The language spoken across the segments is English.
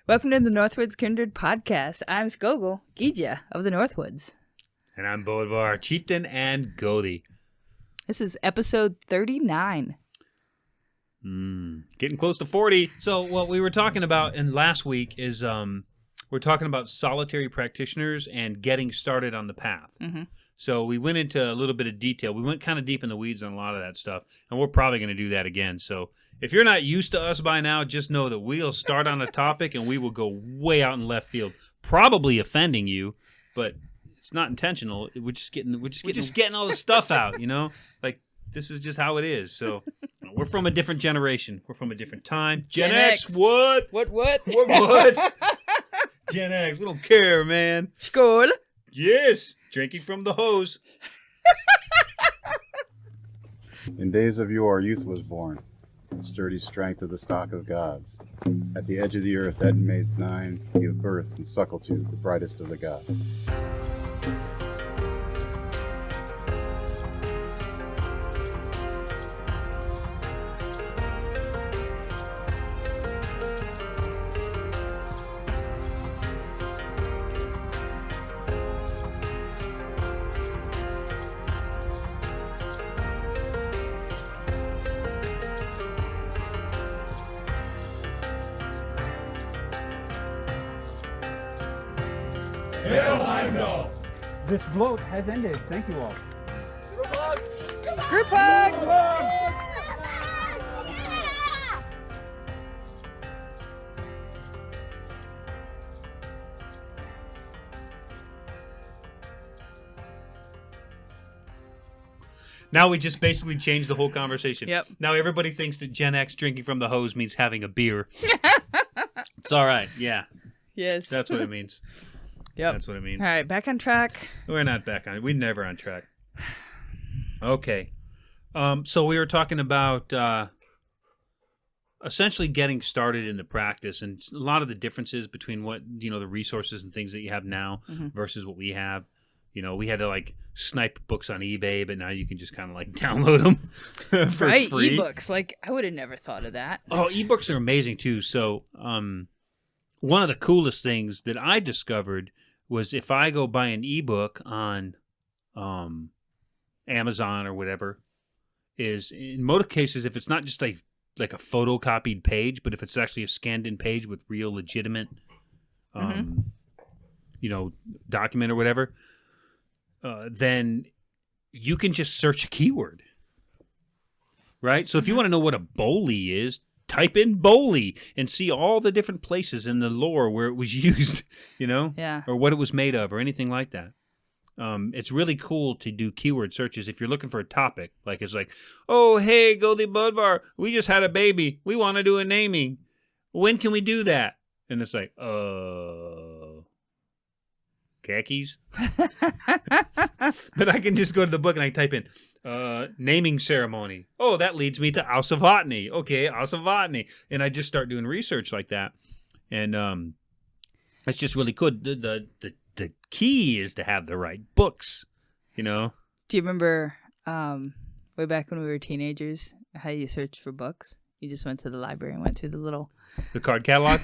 Welcome to the Northwoods Kindred podcast. I'm Skogel, Gija of the Northwoods. And I'm Bodvarr, Chieftain and Gothi. This is episode 39. Getting close to 40. So what we were talking about in last week is we're talking about solitary practitioners and getting started on the path. Mm-hmm. So we went into a little bit of detail. We went kind of deep in the weeds on a lot of that stuff, and we're probably going to do that again. So if you're not used to us by now, just know that we'll start on a topic and we will go way out in left field, probably offending you, but it's not intentional. We're just getting all the stuff out, you know? Like, this is just how it is. So we're from a different generation. We're from a different time. Gen X, what? What? Gen X, we don't care, man. Skål. Yes, drinking from the hose. In days of yore, youth was born, sturdy strength of the stock of gods. At the edge of the earth, Eden maids 9 give birth and suckle to the brightest of the gods. This bloat has ended. Thank you all. Group hug. Now we just basically changed the whole conversation. Yep. Now everybody thinks that Gen X drinking from the hose means having a beer. It's all right. Yeah. Yes. That's what it means. Yep. That's what it means. All right, back on track. We're not back on it. We're never on track. Okay. So we were talking about essentially getting started in the practice and a lot of the differences between what, the resources and things that you have now versus what we have. We had to like snipe books on eBay, but now you can just kind of like download them for free. Ebooks. Like, I would have never thought of that. Oh, ebooks are amazing too. So one of the coolest things that I discovered was if I go buy an ebook on Amazon or whatever, is in most cases, if it's not just like a photocopied page, but if it's actually a scanned in page with real legitimate, document or whatever, then you can just search a keyword, right? So if you want to know what a boli is, type in boli and see all the different places in the lore where it was used, Yeah. or what it was made of or anything like that. It's really cool to do keyword searches if you're looking for a topic. Like it's like, oh, hey, Gothi Bodvarr, we just had a baby. We want to do a naming. When can we do that? And it's like, khakis? But I can just go to the book and I type in naming ceremony. Oh, that leads me to Asatru. Okay, Asatru. And I just start doing research like that. And it's just really cool. The key is to have the right books, Do you remember way back when we were teenagers, how you searched for books? You just went to the library and went through the card catalog.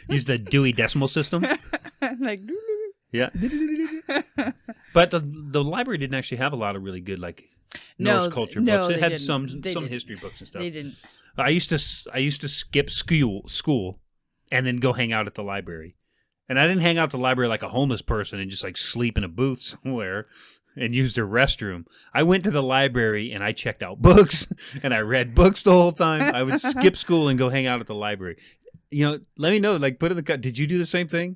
Use the Dewey Decimal System. like, yeah. But the library didn't actually have a lot of really good Norse culture books. It had some history books and stuff. They didn't. I used to skip school and then go hang out at the library. And I didn't hang out at the library like a homeless person and just like sleep in a booth somewhere and use their restroom. I went to the library and I checked out books and I read books the whole time. I would skip school and go hang out at the library. Let me know, put in the did you do the same thing?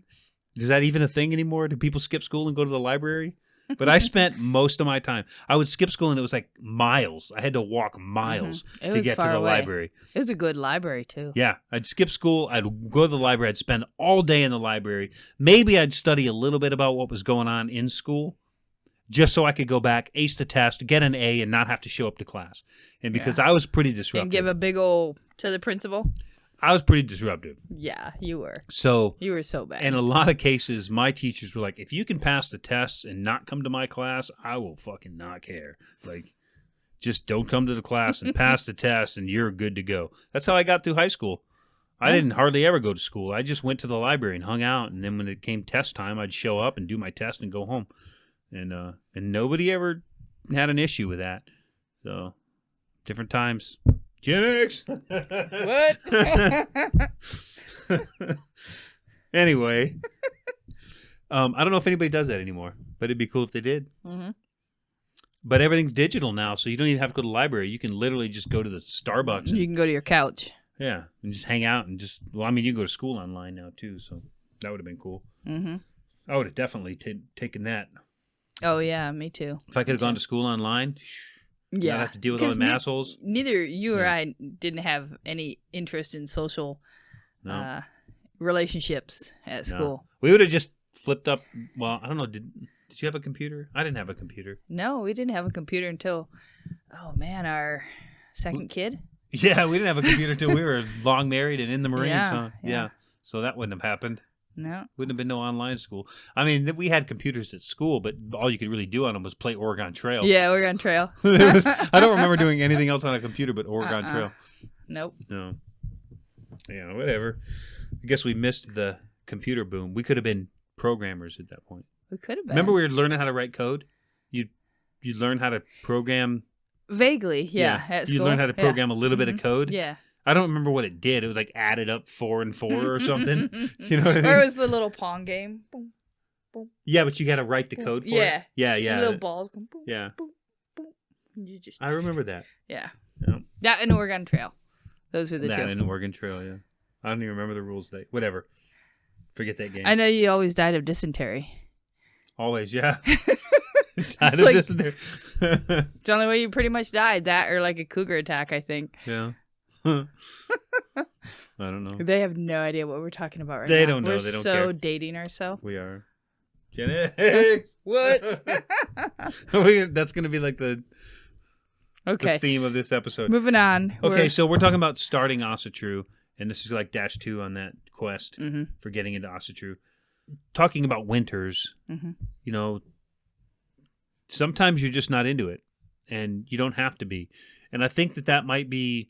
Is that even a thing anymore? Do people skip school and go to the library? But I spent most of my time. I would skip school and it was like miles. I had to walk miles to get to the library. It was a good library too. Yeah. I'd skip school. I'd go to the library. I'd spend all day in the library. Maybe I'd study a little bit about what was going on in school just so I could go back, ace the test, get an A, and not have to show up to class. And because I was pretty disruptive. And give a big ol' to the principal. I was pretty disruptive. Yeah, you were. So you were so bad. In a lot of cases, my teachers were like, if you can pass the tests and not come to my class, I will fucking not care. Like, just don't come to the class and pass the test and you're good to go. That's how I got through high school. I didn't hardly ever go to school. I just went to the library and hung out, and then when it came test time, I'd show up and do my test and go home, and nobody ever had an issue with that. So different times. Gen X. What? Anyway, I don't know if anybody does that anymore, but it'd be cool if they did. Mm-hmm. But everything's digital now, so you don't even have to go to the library. You can literally just go to the Starbucks. You can go to your couch. Yeah, and just hang out and just. Well, I mean, you can go to school online now too, so that would have been cool. Mm-hmm. I would have definitely taken that. Oh yeah, me too. If I could have gone to school online, Yeah, not have to deal with all the assholes. Neither you or Yeah. I didn't have any interest in social No. relationships at school. We would have just flipped up. Well, I don't know. Did you have a computer? I didn't have a computer. No, we didn't have a computer until, oh man, our second kid. Yeah, we didn't have a computer until we were long married and in the Marines. Yeah, Huh? yeah. So that wouldn't have happened. No. Wouldn't have been no online school. I mean, we had computers at school, but all you could really do on them was play Oregon Trail. Yeah, Oregon Trail. I don't remember doing anything else on a computer but Oregon Trail. Nope. No. Yeah, whatever. I guess we missed the computer boom. We could have been programmers at that point. We could have been. Remember we were learning how to write code? You'd learn how to program. Vaguely, yeah. At school. You learn how to program a little bit of code. Yeah. I don't remember what it did. It was like added up 4 and 4 or something. You know what I mean? Or it was the little Pong game. Boom, boom. Yeah, but you got to write the code for it. Yeah. The little balls. Boom, boom, Yeah. boom, boom. You just. I remember that. Yeah. Yeah. That and Oregon Trail. Those were the That two. and Oregon Trail, yeah. I don't even remember the rules. Whatever. Forget that game. I know you always died of dysentery. Always, yeah. Died of Like- dysentery. It's the only way you pretty much died. That or like a cougar attack, I think. Yeah. I don't know. They have no idea what we're talking about right They now. don't know. We're They don't so care. dating ourselves. We are. Gen X. What? That's going to be like the Okay. theme of this episode. Moving on. Okay, so we're talking about starting Asatru, and this is like -2 on that quest Mm-hmm. for getting into Asatru. Talking about winters, Mm-hmm. you know, sometimes you're just not into it, and you don't have to be. And I think that might be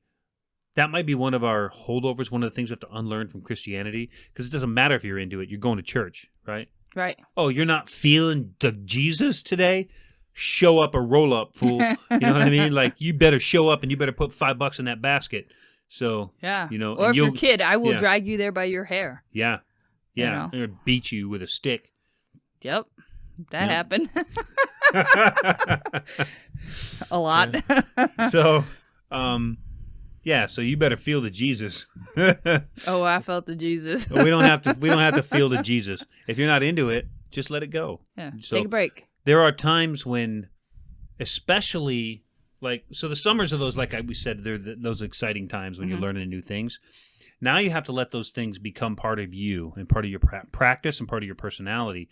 one of our holdovers, one of the things we have to unlearn from Christianity, because it doesn't matter if you're into it. You're going to church, right? Right. Oh, you're not feeling the Jesus today? Show up or roll up, fool. You know what I mean? Like, you better show up and you better put $5 in that basket. So, Yeah. you know, Or and if you're a you'll- kid, I will yeah. drag you there by your hair. yeah, You yeah, know. or beat you with a stick. Yep. That Yep. happened. A lot. So, yeah. So you better feel the Jesus. Oh, I felt the Jesus. We don't have to feel the Jesus. If you're not into it, just let it go. Yeah. So- Take a break. There are times when, especially so the summers are those, like we said, they're those exciting times when you're learning new things. Now you have to let those things become part of you and part of your practice and part of your personality.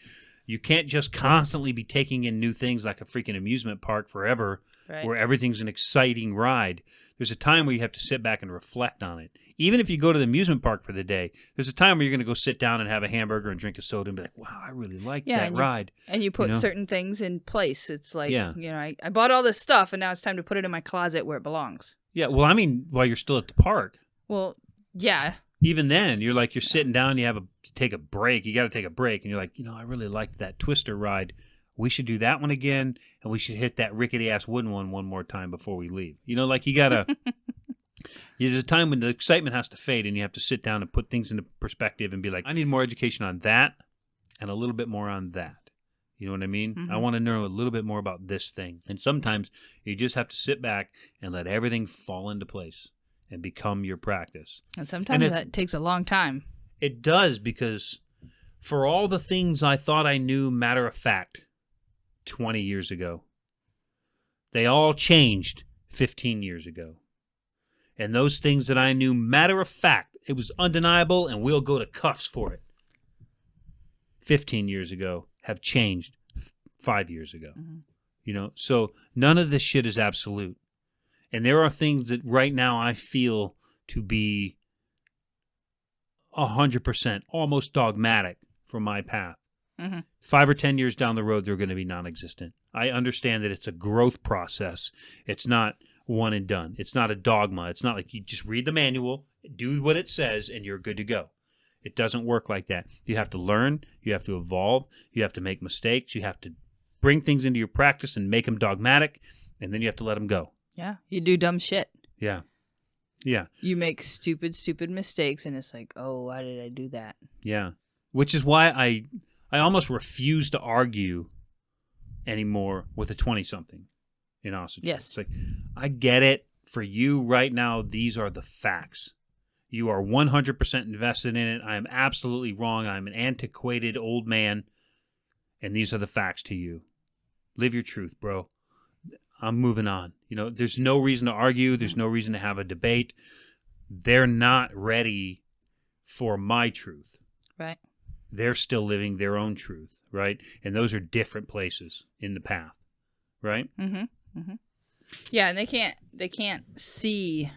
You can't just constantly be taking in new things like a freaking amusement park forever, Right. where everything's an exciting ride. There's a time where you have to sit back and reflect on it. Even if you go to the amusement park for the day, there's a time where you're going to go sit down and have a hamburger and drink a soda and be like, wow, I really like Yeah, that and ride. And you put You know? certain things in place. It's like, Yeah. you know, I bought all this stuff and now it's time to put it in my closet where it belongs. Yeah, well, I mean, while you're still at the park. Well, yeah. Even then, you're sitting down, you take a break. You got to take a break, and you're like, I really liked that Twister ride. We should do that one again, and we should hit that rickety ass wooden one more time before we leave. You gotta. There's a time when the excitement has to fade, and you have to sit down and put things into perspective and be like, I need more education on that, and a little bit more on that. You know what I mean? Mhm. I want to know a little bit more about this thing, and sometimes you just have to sit back and let everything fall into place and become your practice. And sometimes And that takes a long time. It does, because for all the things I thought I knew matter of fact 20 years ago, they all changed 15 years ago. And those things that I knew matter of fact, it was undeniable and we'll go to cuffs for it, 15 years ago, have changed 5 years ago. Mm-hmm. So none of this shit is absolute. And there are things that right now I feel to be 100% almost dogmatic for my path. Mhm. 5 or 10 years down the road, they're going to be non-existent. I understand that it's a growth process. It's not one and done. It's not a dogma. It's not like you just read the manual, Do what it says, and you're good to go. It doesn't work like that. You have to learn. You have to evolve. You have to make mistakes. You have to bring things into your practice and make them dogmatic, and then you have to let them go. Yeah. You do dumb shit. Yeah. Yeah. You make stupid mistakes, and it's like, oh, why did I do that? Yeah. Which is why I almost refuse to argue anymore with a 20-something in Asatru. Yes. It's like, I get it. For you right now, these are the facts. You are 100% invested in it. I am absolutely wrong. I'm an antiquated old man, and these are the facts to you. Live your truth, bro. I'm moving on. There's no reason to argue. There's no reason to have a debate. They're not ready for my truth. Right. They're still living their own truth, right? And those are different places in the path, right? Mm-hmm. Mm-hmm. Yeah, and they can't see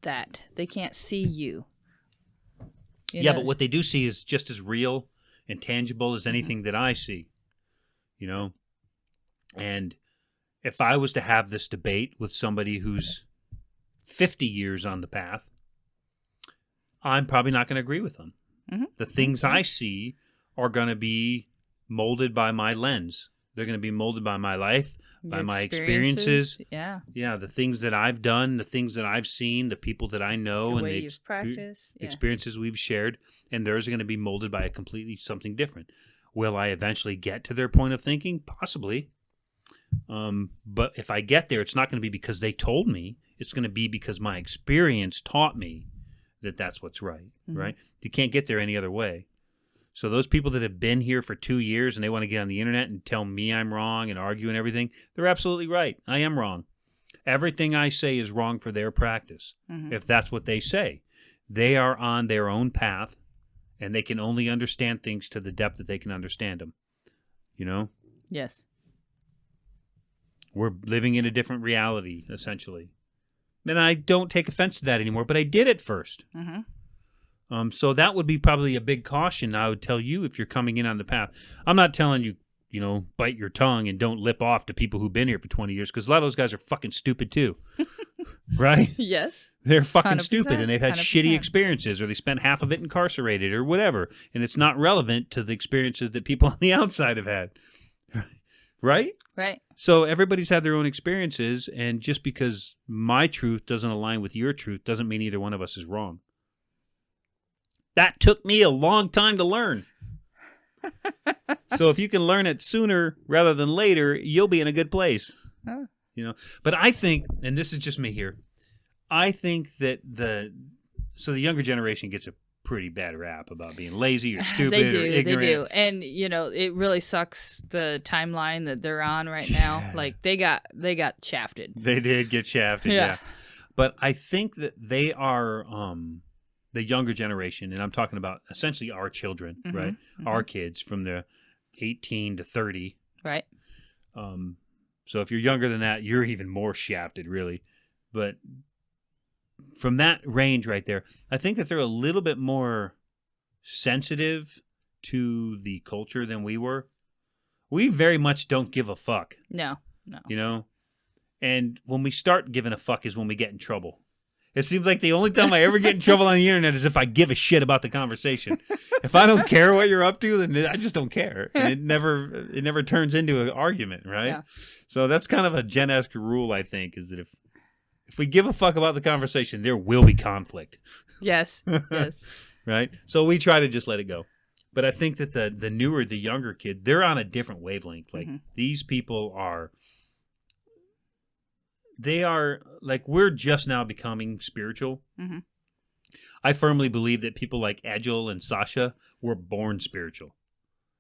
that. They can't see you. But what they do see is just as real and tangible as anything that I see, And if I was to have this debate with somebody who's 50 years on the path, I'm probably not going to agree with them. Mm-hmm. The things I see are going to be molded by my lens. They're going to be molded by my life, by my experiences. Yeah. Yeah, the things that I've done, the things that I've seen, the people that I know, The and way the you've practiced. Yeah. experiences we've shared, and theirs are going to be molded by a completely something different. Will I eventually get to their point of thinking? Possibly. But if I get there, it's not going to be because they told me. It's going to be because my experience taught me that that's what's right, right? You can't get there any other way. So those people that have been here for 2 years and they want to get on the internet and tell me I'm wrong and argue and everything, they're absolutely right. I am wrong. Everything I say is wrong for their practice, if that's what they say. They are on their own path, and they can only understand things to the depth that they can understand them. Yes. We're living in a different reality, essentially. And I don't take offense to that anymore, but I did at first. Mm-hmm. So that would be probably a big caution I would tell you if you're coming in on the path. I'm not telling you, bite your tongue and don't lip off to people who've been here for 20 years, because a lot of those guys are fucking stupid too. Right? Yes. They're fucking 100%, stupid, and they've had 100%. shitty experiences, or they spent half of it incarcerated or whatever, and it's not relevant to the experiences that people on the outside have had. Right? Right. So everybody's had their own experiences, and just because my truth doesn't align with your truth doesn't mean either one of us is wrong. That took me a long time to learn. So if you can learn it sooner rather than later, you'll be in a good place. Oh. But I think, and this is just me here, I think that the younger generation gets a pretty bad rap about being lazy or stupid or ignorant. They do. And, it really sucks the timeline that they're on right now. Like, they got shafted. They did get shafted, yeah. But I think that they are the younger generation, and I'm talking about essentially our children, right? Mm-hmm. Our kids from the 18 to 30. Right. So if you're younger than that, you're even more shafted, really. But from that range right there, I think that they're a little bit more sensitive to the culture than we were. We very much don't give a fuck. No. And when we start giving a fuck is when we get in trouble. It seems like the only time I ever get in trouble on the internet is if I give a shit about the conversation. If I don't care what you're up to, then I just don't care. And it never turns into an argument, right? Yeah. So that's kind of a Gen-esque rule, I think, is that if we give a fuck about the conversation, there will be conflict. Yes. Yes. Right? So we try to just let it go. But I think that the newer, the younger kid, they're on a different wavelength. Like, these people are... They are, like, we're just now becoming spiritual. Mm-hmm. I firmly believe that people like Agil and Sasha were born spiritual.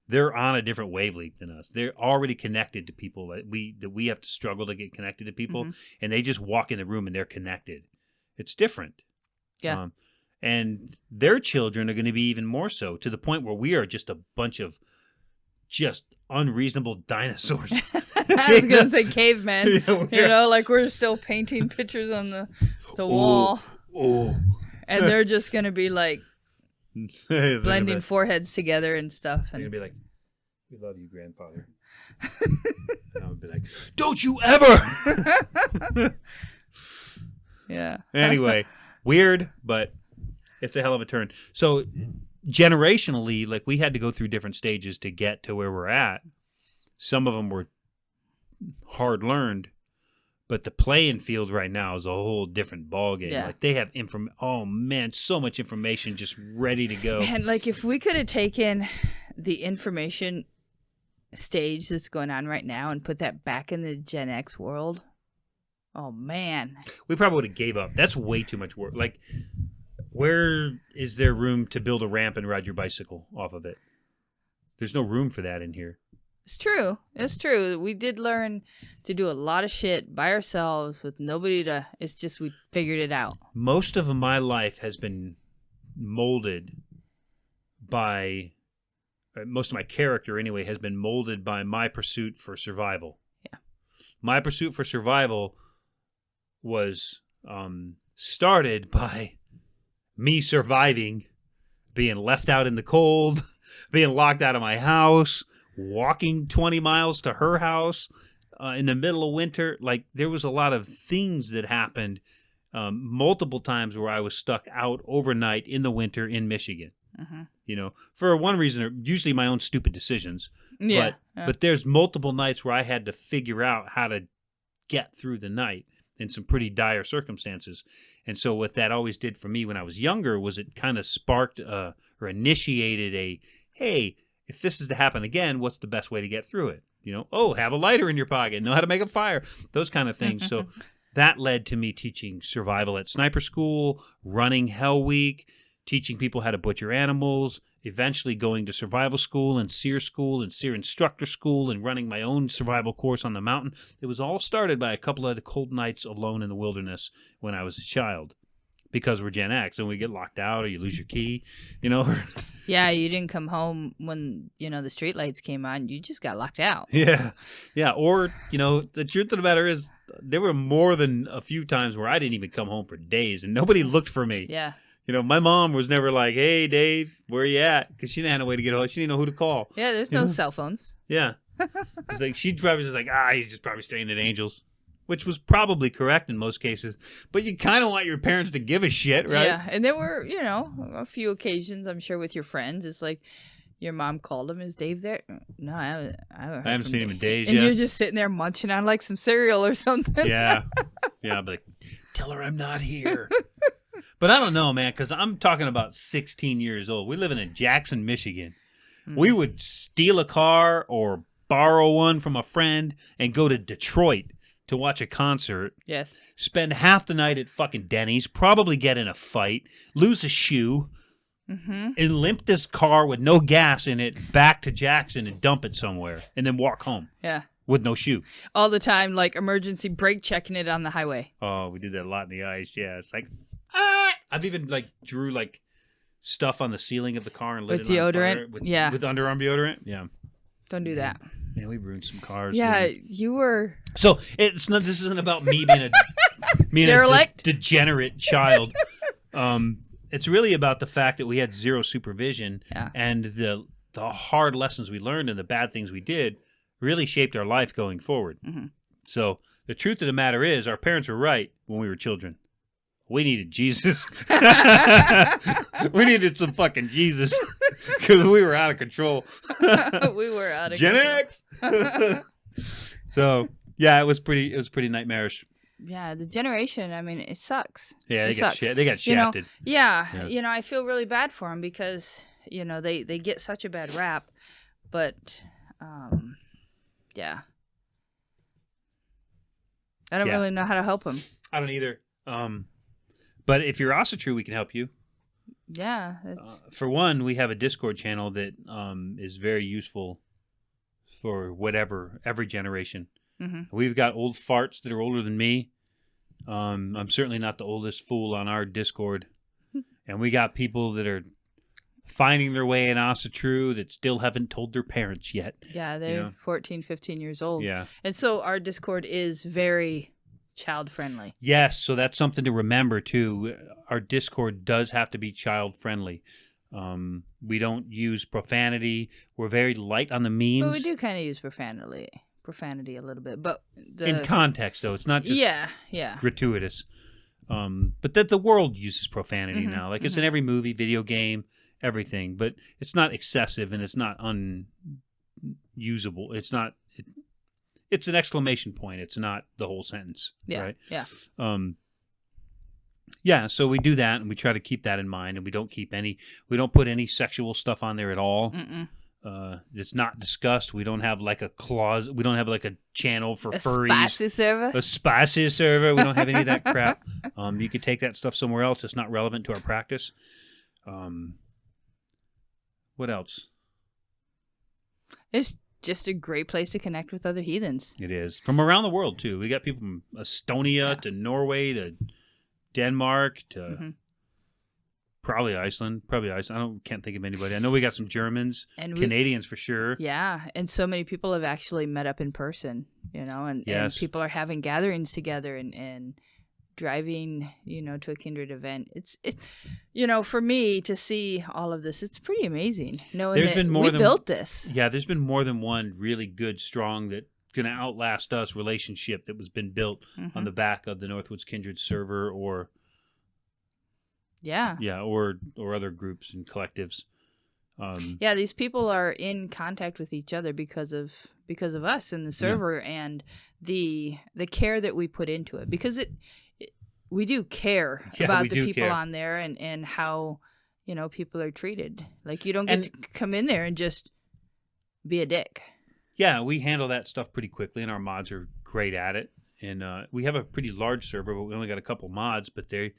They're on a different wavelength than us. They're already connected to people that we have to struggle to get connected to people, and they just walk in the room and they're connected. It's different. Yeah. And their children are going to be even more so, to the point where we are just a bunch of just unreasonable dinosaurs. I was going to say cavemen. Yeah, like we're still painting pictures on the wall. Oh. And they're just going to be like blending foreheads together and stuff. They're going to be like, we love you, grandfather. And I would be like, don't you ever! Yeah. Anyway, Weird, but it's a hell of a turn. So generationally, like we had to go through different stages to get to where we're at. Some of them were hard learned, but the playing field right now is a whole different ballgame. Yeah. Like they have oh man, so much information just ready to go. And like if we could have taken the information stage that's going on right now and put that back in the Gen X world, oh man, We probably would have gave up. That's way too much work. Like, where is there room to build a ramp and ride your bicycle off of it? There's no room for that in here. it's true. It's true. We did learn to do a lot of shit by ourselves with nobody to. It's just we figured it out. Most of my life has been molded by, most of my character anyway, has been molded by my pursuit for survival. Yeah. My pursuit for survival was started by me surviving, being left out in the cold, being locked out of my house, walking 20 miles to her house in the middle of winter. Like, there was a lot of things that happened multiple times where I was stuck out overnight in the winter in Michigan. Mm-hmm. You know, for one reason, or usually my own stupid decisions. Yeah. But there's multiple nights where I had to figure out how to get through the night in some pretty dire circumstances. And so what that always did for me when I was younger was it kind of sparked or initiated a, hey, if this is to happen again, what's the best way to get through it? You know, oh, have a lighter in your pocket, know how to make a fire, those kind of things. So that led to me teaching survival at sniper school, running Hell Week, teaching people how to butcher animals, eventually going to survival school and seer instructor school and running my own survival course on the mountain. It was all started by a couple of cold nights alone in the wilderness when I was a child, because we're Gen X and we get locked out or you lose your key, you know. Yeah, you didn't come home when, the streetlights came on. You just got locked out. Yeah. Or, the truth of the matter is there were more than a few times where I didn't even come home for days and nobody looked for me. Yeah. My mom was never like, hey, Dave, where you at? Because she didn't have a way to get home. She didn't know who to call. Yeah, there's no cell phones. Yeah. It's like she'd probably just like, he's just probably staying at Angels, which was probably correct in most cases. But you kind of want your parents to give a shit, right? Yeah, and there were, a few occasions, I'm sure, with your friends. It's like your mom called him. Is Dave there? No, I haven't seen him in days, and yeah. you're just sitting there munching on like some cereal or something. Yeah. Yeah, I'd be like, tell her I'm not here. But I don't know, man, because I'm talking about 16 years old. We live in Jackson, Michigan. Mm-hmm. We would steal a car or borrow one from a friend and go to Detroit to watch a concert. Yes. Spend half the night at fucking Denny's, probably get in a fight, lose a shoe, and limp this car with no gas in it back to Jackson and dump it somewhere, and then walk home. Yeah. With no shoe. All the time, like emergency brake checking it on the highway. Oh, we did that a lot in the ice. Yeah, it's like, I've even drew stuff on the ceiling of the car and lit with it deodorant. on fire Yeah. With underarm deodorant. Yeah. Don't do that. Man, we ruined some cars. Yeah, man. you were. So it's not. This isn't about me being a derelict, degenerate child. It's really about the fact that we had zero supervision, and the hard lessons we learned and the bad things we did really shaped our life going forward. Mm-hmm. So the truth of the matter is, our parents were right when we were children. We needed Jesus. We needed some fucking Jesus because we were out of control. We were out of Gen control. X. So yeah, it was pretty nightmarish. Yeah, the generation. I mean, it sucks. Yeah, they got shafted. Yeah, I feel really bad for them because they get such a bad rap, but yeah, I don't really know how to help them. I don't either. But if you're Asatru, we can help you. Yeah. For one, we have a Discord channel that is very useful for every generation. Mm-hmm. We've got old farts that are older than me. I'm certainly not the oldest fool on our Discord. And we got people that are finding their way in Asatru that still haven't told their parents yet. Yeah, they're 14, 15 years old. Yeah. And so our Discord is very child friendly. Yes, so that's something to remember too. Our Discord does have to be child friendly. We don't use profanity. We're very light on the memes. But we do kind of use profanity a little bit, but in context though, it's not just gratuitous. But that the world uses profanity Mhm, now. Like it's in every movie, video game, everything. But it's not excessive and it's not unusable. It's not. It's an exclamation point. It's not the whole sentence. Yeah. Right. Yeah. Yeah. So we do that, and we try to keep that in mind, and we don't put any sexual stuff on there at all. Mm-mm. It's not discussed. We don't have like a clause. We don't have like a channel for A furries. spicy server. A spicy server. We don't have any of that crap. You could take that stuff somewhere else. It's not relevant to our practice. What else? It's just a great place to connect with other heathens. It is from around the world too. We got people from Estonia to Norway to Denmark to probably Iceland. Can't think of anybody. I know we got some Germans, and Canadians for sure. Yeah, and so many people have actually met up in person, and people are having gatherings together and driving, to a Kindred event. It's for me to see all of this, it's pretty amazing. Knowing There's that been more we than, built this. Yeah, there's been more than one really good, strong that going to outlast us relationship that was been built on the back of the Northwoods Kindred server or other groups and collectives. These people are in contact with each other because of us and the server and the care that we put into it, because we do care about the people on there and how people are treated. Like you don't get to come in there and just be a dick. Yeah, we handle that stuff pretty quickly, and our mods are great at it. And we have a pretty large server, but we only got a couple mods, but they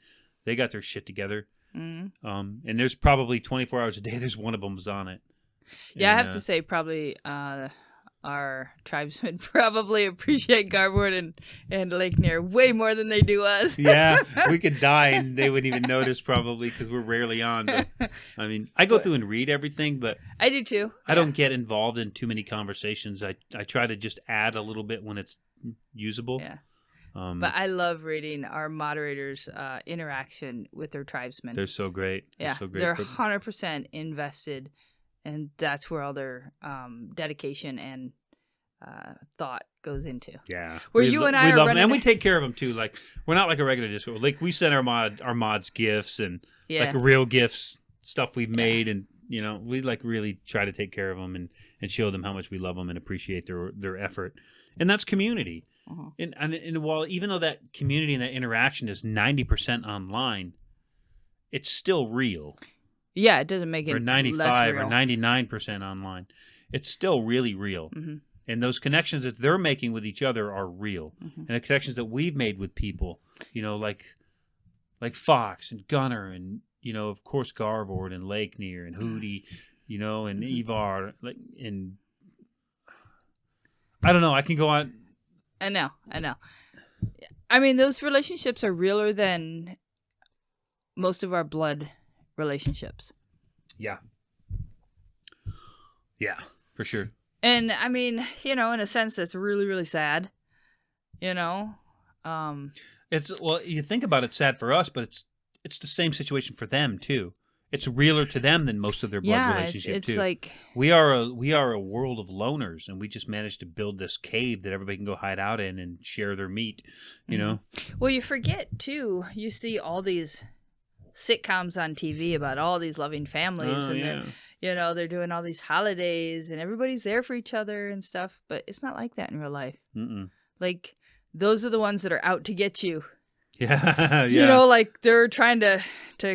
got their shit together. Mm-hmm. And there's probably 24 hours a day. There's one of them's on it. Yeah, and I have to say probably our tribesmen probably appreciate Garboard and Lake Near way more than they do us. Yeah, we could die and they wouldn't even notice probably because we're rarely on. But, I mean, I go through and read everything, but I do too. I don't get involved in too many conversations. I try to just add a little bit when it's usable. Yeah. But I love reading our moderators' interaction with their tribesmen. They're so great. Yeah, so great. They're 100% invested, and that's where all their dedication and thought goes into. Yeah, where you and I are running, and we take care of them too. Like we're not like a regular Discord. Like we send our mods gifts and like real gifts, stuff we've made, and we like really try to take care of them and show them how much we love them and appreciate their effort, and that's community. Uh-huh. And while even though that community and that interaction is 90% online, it's still real. Yeah, it doesn't make it 95 less real. or 99% online. It's still really real. Mm-hmm. And those connections that they're making with each other are real. Mm-hmm. And the connections that we've made with people, like Fox and Gunner and of course Garboard and Lake Near and Hootie, and Ivar, and I don't know. I can go on. I know. I mean, those relationships are realer than most of our blood relationships. Yeah. Yeah, for sure. And I mean, in a sense, that's really, really sad. It's you think about it, sad for us, but it's the same situation for them too. It's realer to them than most of their blood relationship it's too. Like we are a world of loners, and we just managed to build this cave that everybody can go hide out in and share their meat. Well, you forget too. You see all these sitcoms on TV about all these loving families, they're doing all these holidays, and everybody's there for each other and stuff. But it's not like that in real life. Mm-mm. Like those are the ones that are out to get you. Yeah. Like they're trying to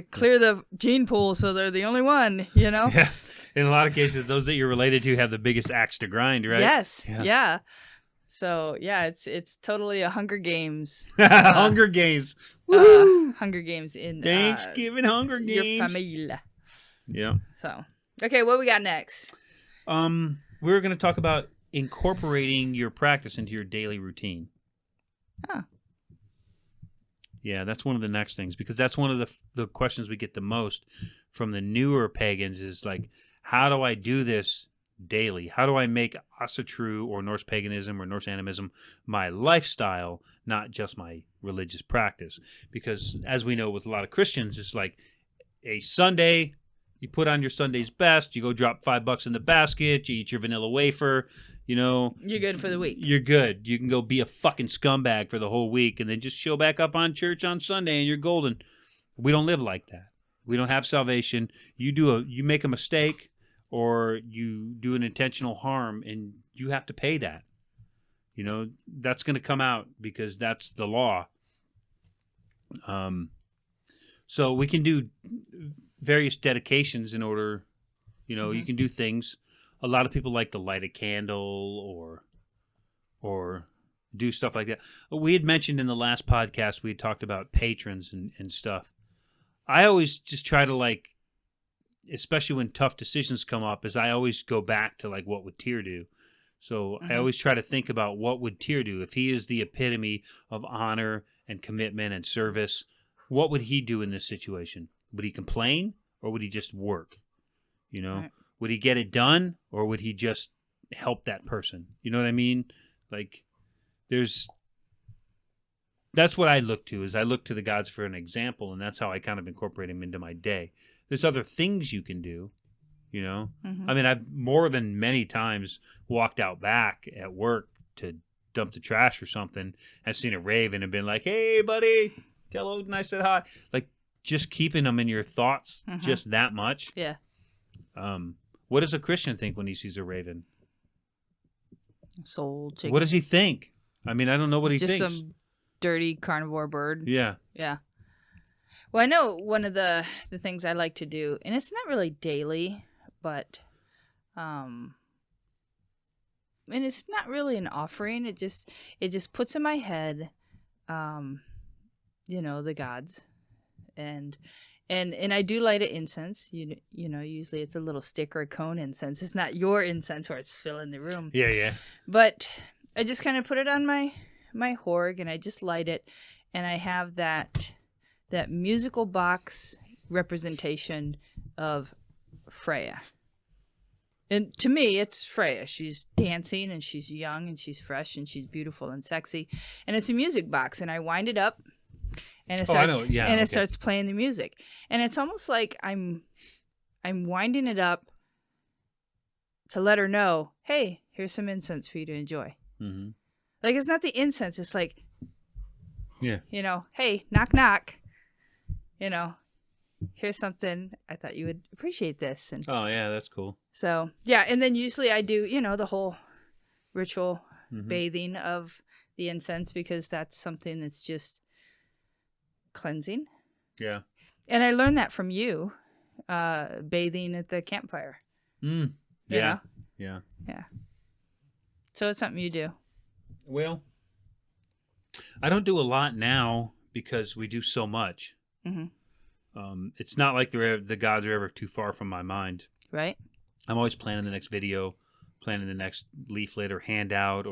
clear the gene pool, so they're the only one, Yeah. In a lot of cases, those that you're related to have the biggest axe to grind, right? Yes. Yeah. So, it's totally a Hunger Games. Hunger Games. Woo! Hunger Games in Thanksgiving Hunger Games. Your family. Yeah. So, okay, what we got next? We're going to talk about incorporating your practice into your daily routine. Huh. Yeah, that's one of the next things, because that's one of the questions we get the most from the newer pagans is like, how do I do this daily? How do I make Asatru or Norse paganism or Norse animism my lifestyle, not just my religious practice? Because as we know with a lot of Christians, it's like a Sunday, you put on your Sunday's best, you go drop $5 in the basket, you eat your vanilla wafer, you're good for the week. You're good. You can go be a fucking scumbag for the whole week and then just show back up on church on Sunday and you're golden. We don't live like that. We don't have salvation. You make a mistake or you do an intentional harm and you have to pay that. That's going to come out because that's the law. So we can do various dedications in order, you can do things. A lot of people like to light a candle or do stuff like that. We had mentioned in the last podcast, we had talked about patrons and stuff. I always just try to especially when tough decisions come up, is I always go back to what would Tyr do? So I always try to think about what would Tyr do if he is the epitome of honor and commitment and service. What would he do in this situation? Would he complain or would he just work? Right. Would he get it done or would he just help that person? You know what I mean? That's what I look to, is I look to the gods for an example, and that's how I kind of incorporate them into my day. There's other things you can do, I mean, I've more than many times walked out back at work to dump the trash or something and seen a raven and been like, hey, buddy, tell Odin I said hi. Just keeping them in your thoughts just that much. Yeah. What does a Christian think when he sees a raven? Soul chicken. What does he think? I mean, I don't know what he thinks. Just some dirty carnivore bird. Yeah. Yeah. Well, I know one of the things I like to do, and it's not really daily, but and it's not really an offering. It just puts in my head the gods. And I do light an incense. Usually it's a little stick or a cone incense. It's not your incense where it's filling the room. Yeah. But I just kind of put it on my horg and I just light it, and I have that musical box representation of Freya. And to me, it's Freya. She's dancing and she's young and she's fresh and she's beautiful and sexy. And it's a music box, and I wind it up. And it starts, it starts playing the music, and it's almost like I'm winding it up to let her know, hey, here's some incense for you to enjoy. Mm-hmm. It's not the incense; it's hey, knock knock. Here's something. I thought you would appreciate this. And oh yeah, that's cool. So yeah, and then usually I do the whole ritual bathing of the incense, because that's something that's just cleansing. Yeah. And I learned that from you, bathing at the campfire. Yeah. So it's something you do. Well, I don't do a lot now because we do so much. It's not like the gods are ever too far from my mind. Right. I'm always planning the next video, planning the next leaflet or handout,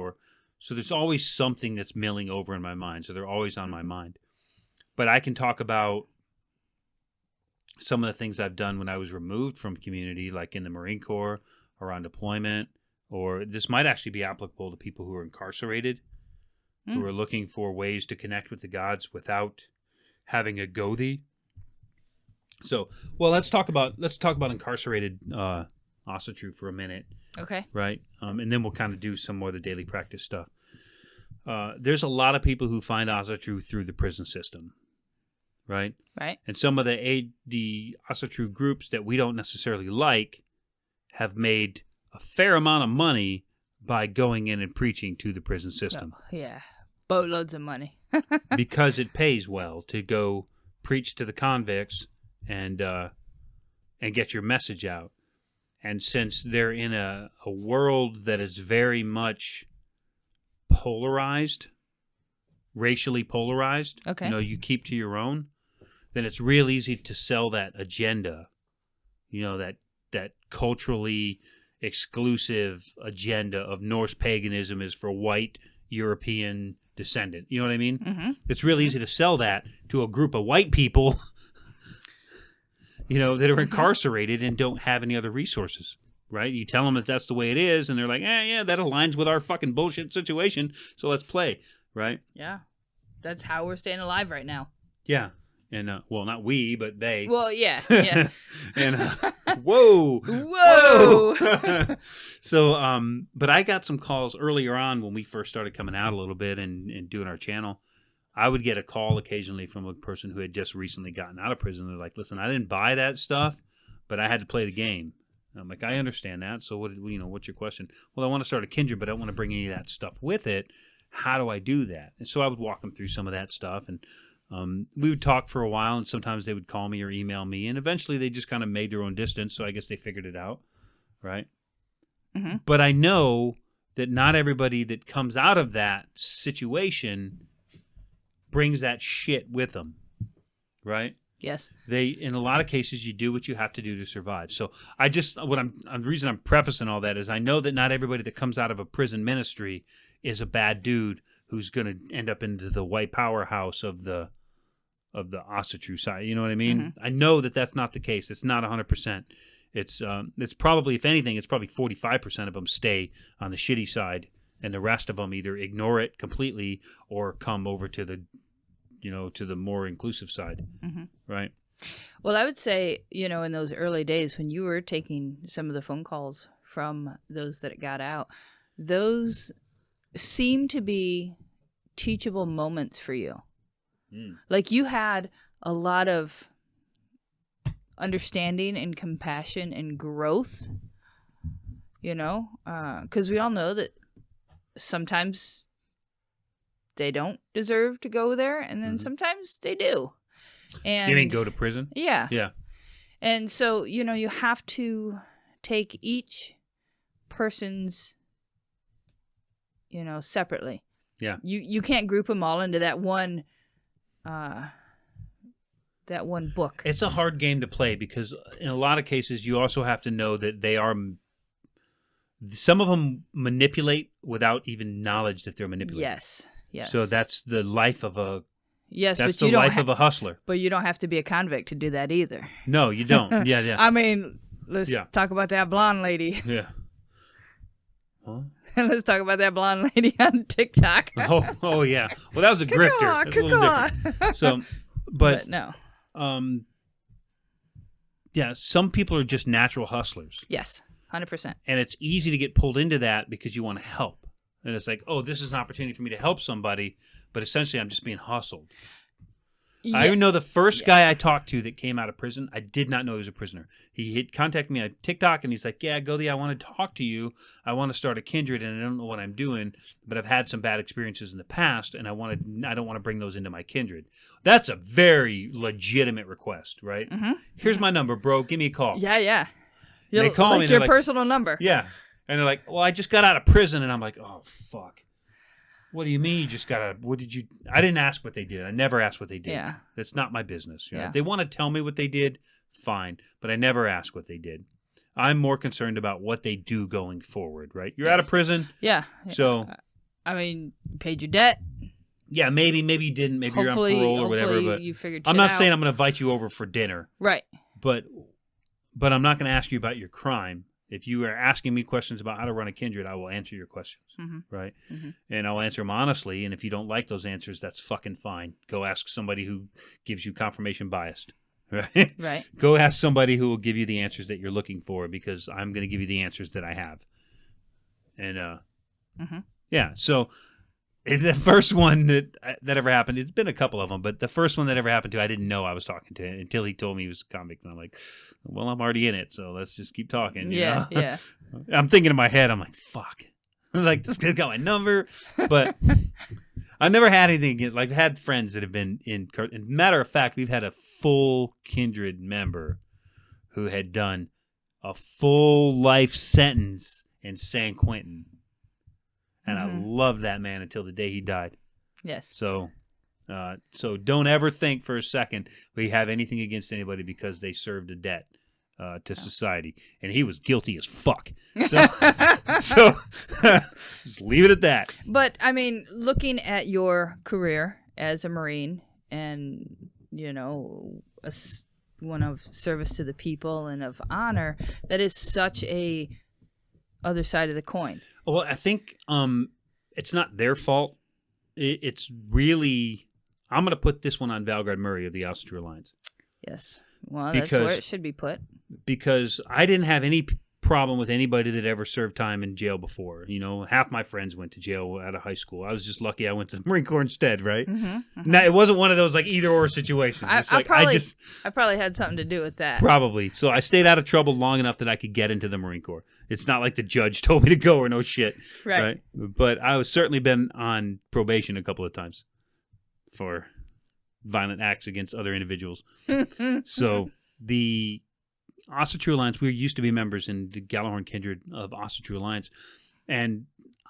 so there's always something that's milling over in my mind. So they're always on my mind. But I can talk about some of the things I've done when I was removed from community, like in the Marine Corps or on deployment, or this might actually be applicable to people who are incarcerated, who are looking for ways to connect with the gods without having a Gothi. So, well, let's talk about incarcerated Asatru for a minute. Okay. Right? And then we'll kind of do some more of the daily practice stuff. There's a lot of people who find Asatru through the prison system. Right? Right. And some of the Asatru groups that we don't necessarily like have made a fair amount of money by going in and preaching to the prison system. Oh, yeah. Boatloads of money. Because it pays well to go preach to the convicts and get your message out. And since they're in a world that is very much polarized, racially polarized, okay, you keep to your own, then it's real easy to sell that agenda, that culturally exclusive agenda of Norse paganism is for white European descendant. You know what I mean? Mm-hmm. It's real easy to sell that to a group of white people, that are incarcerated and don't have any other resources, right? You tell them that that's the way it is, and they're like, yeah, that aligns with our fucking bullshit situation, so let's play, right? Yeah. That's how we're staying alive right now. Yeah. And, well, not we, but they. Well, yeah, yeah. And Whoa. Whoa. So, but I got some calls earlier on when we first started coming out a little bit and doing our channel. I would get a call occasionally from a person who had just recently gotten out of prison. They're like, listen, I didn't buy that stuff, but I had to play the game. And I'm like, I understand that. So what's your question? Well, I want to start a Kindred, but I don't want to bring any of that stuff with it. How do I do that? And so I would walk them through some of that stuff, and we would talk for a while, and sometimes they would call me or email me, and eventually they just kind of made their own distance, so I guess they figured it out, right? Mm-hmm. But I know that not everybody that comes out of that situation brings that shit with them, right? Yes. In a lot of cases, you do what you have to do to survive. So the reason I'm prefacing all that is I know that not everybody that comes out of a prison ministry is a bad dude who's going to end up into the white powerhouse of the Asatru side. You know what I mean? Mm-hmm. I know that that's not the case. It's not 100%. It's probably, if anything, it's probably 45% of them stay on the shitty side, and the rest of them either ignore it completely or come over to the, to the more inclusive side, Mm-hmm. right? Well, I would say, in those early days when you were taking some of the phone calls from those that got out, those seem to be teachable moments for you. Like you had a lot of understanding and compassion and growth, because we all know that sometimes they don't deserve to go there, and then sometimes they do. And you mean go to prison? Yeah. Yeah. And so, you have to take each person's separately. Yeah. You can't group them all into that one book. It's a hard game to play because in a lot of cases you also have to know that some of them manipulate without even knowledge that they're manipulating. Yes. So that's the life of a but the life of a hustler. But you don't have to be a convict to do that either. No, you don't. Yeah. I mean, let's talk about that blonde lady. Yeah. Huh? Let's talk about that blonde lady on TikTok. Oh yeah. Well, that was a grifter. That's a little different. So, but no. Yeah, some people are just natural hustlers. Yes, 100%. And it's easy to get pulled into that because you want to help. And it's like, oh, this is an opportunity for me to help somebody, but essentially I'm just being hustled. Yeah. I even know the first guy I talked to that came out of prison, I did not know he was a prisoner. He had contacted me on TikTok, and he's like, yeah, Gothi, I want to talk to you. I want to start a Kindred, and I don't know what I'm doing, but I've had some bad experiences in the past, and I don't want to bring those into my Kindred. That's a very legitimate request, right? Mm-hmm. Here's my number, bro. Give me a call. Yeah. They call me. Your personal number. Yeah. And they're like, well, I just got out of prison. And I'm like, oh, fuck. What do you mean you just got out? What did you? I didn't ask what they did. I never asked what they did. Yeah. That's not my business. Yeah. If they want to tell me what they did, fine. But I never asked what they did. I'm more concerned about what they do going forward, right? You're out of prison. Yeah. So. I mean, paid your debt. Yeah, maybe you didn't. Maybe Hopefully, you're on parole or whatever. But you figured I'm not out. saying I'm going to invite you over for dinner. Right. But I'm not going to ask you about your crime. If you are asking me questions about how to run a Kindred, I will answer your questions, right? Mm-hmm. And I'll answer them honestly. And if you don't like those answers, that's fucking fine. Go ask somebody who gives you confirmation biased, right? Right. Go ask somebody who will give you the answers that you're looking for, because I'm going to give you the answers that I have. And yeah, so the first one that ever happened, it's been a couple of them, but the first one that ever happened to, I didn't know I was talking to until he told me he was a convict. And I'm like, well, I'm already in it, so let's just keep talking. You know? Yeah. I'm thinking in my head, I'm like, fuck. Like, this guy's got my number. But I never had anything against, like, I had friends that have been in. Matter of fact, we've had a full Kindred member who had done a full life sentence in San Quentin. And I loved that man until the day he died. Yes. So don't ever think for a second we have anything against anybody because they served a debt to society. And he was guilty as fuck. So just leave it at that. But, I mean, looking at your career as a Marine and, one of service to the people and of honor, that is such a other side of the coin. Well, I think it's not their fault. It's really, I'm going to put this one on Valgard Murray of the Asatru Alliance. Yes. Well, that's where it should be put. Because I didn't have any problem with anybody that ever served time in jail before. You know, half my friends went to jail out of high school. I was just lucky I went to the Marine Corps instead, right? Now, it wasn't one of those like either or situations. I probably had something to do with that. Probably. So I stayed out of trouble long enough that I could get into the Marine Corps. It's not like the judge told me to go or no shit. Right. But I was certainly been on probation a couple of times for violent acts against other individuals. So the Asatru Alliance, we used to be members in the Gallahorn Kindred of Asatru Alliance, and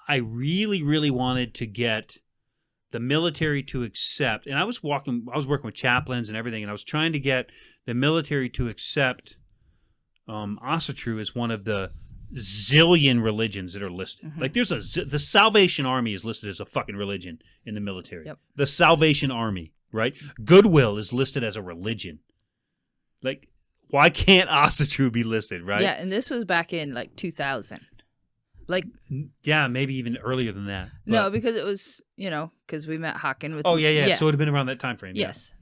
I really, really wanted to get the military to accept, and I was working with chaplains and everything, and I was trying to get the military to accept Asatru as one of the zillion religions that are listed. Like there's the Salvation Army is listed as a fucking religion in the military. Yep. The Salvation Army, right? Goodwill is listed as a religion. Like, why can't Asatru be listed, right? Yeah, and this was back in like 2000. Like, yeah, maybe even earlier than that. But... No, because it was, because we met Hawken with. Oh yeah. So it would have been around that time frame. Yes.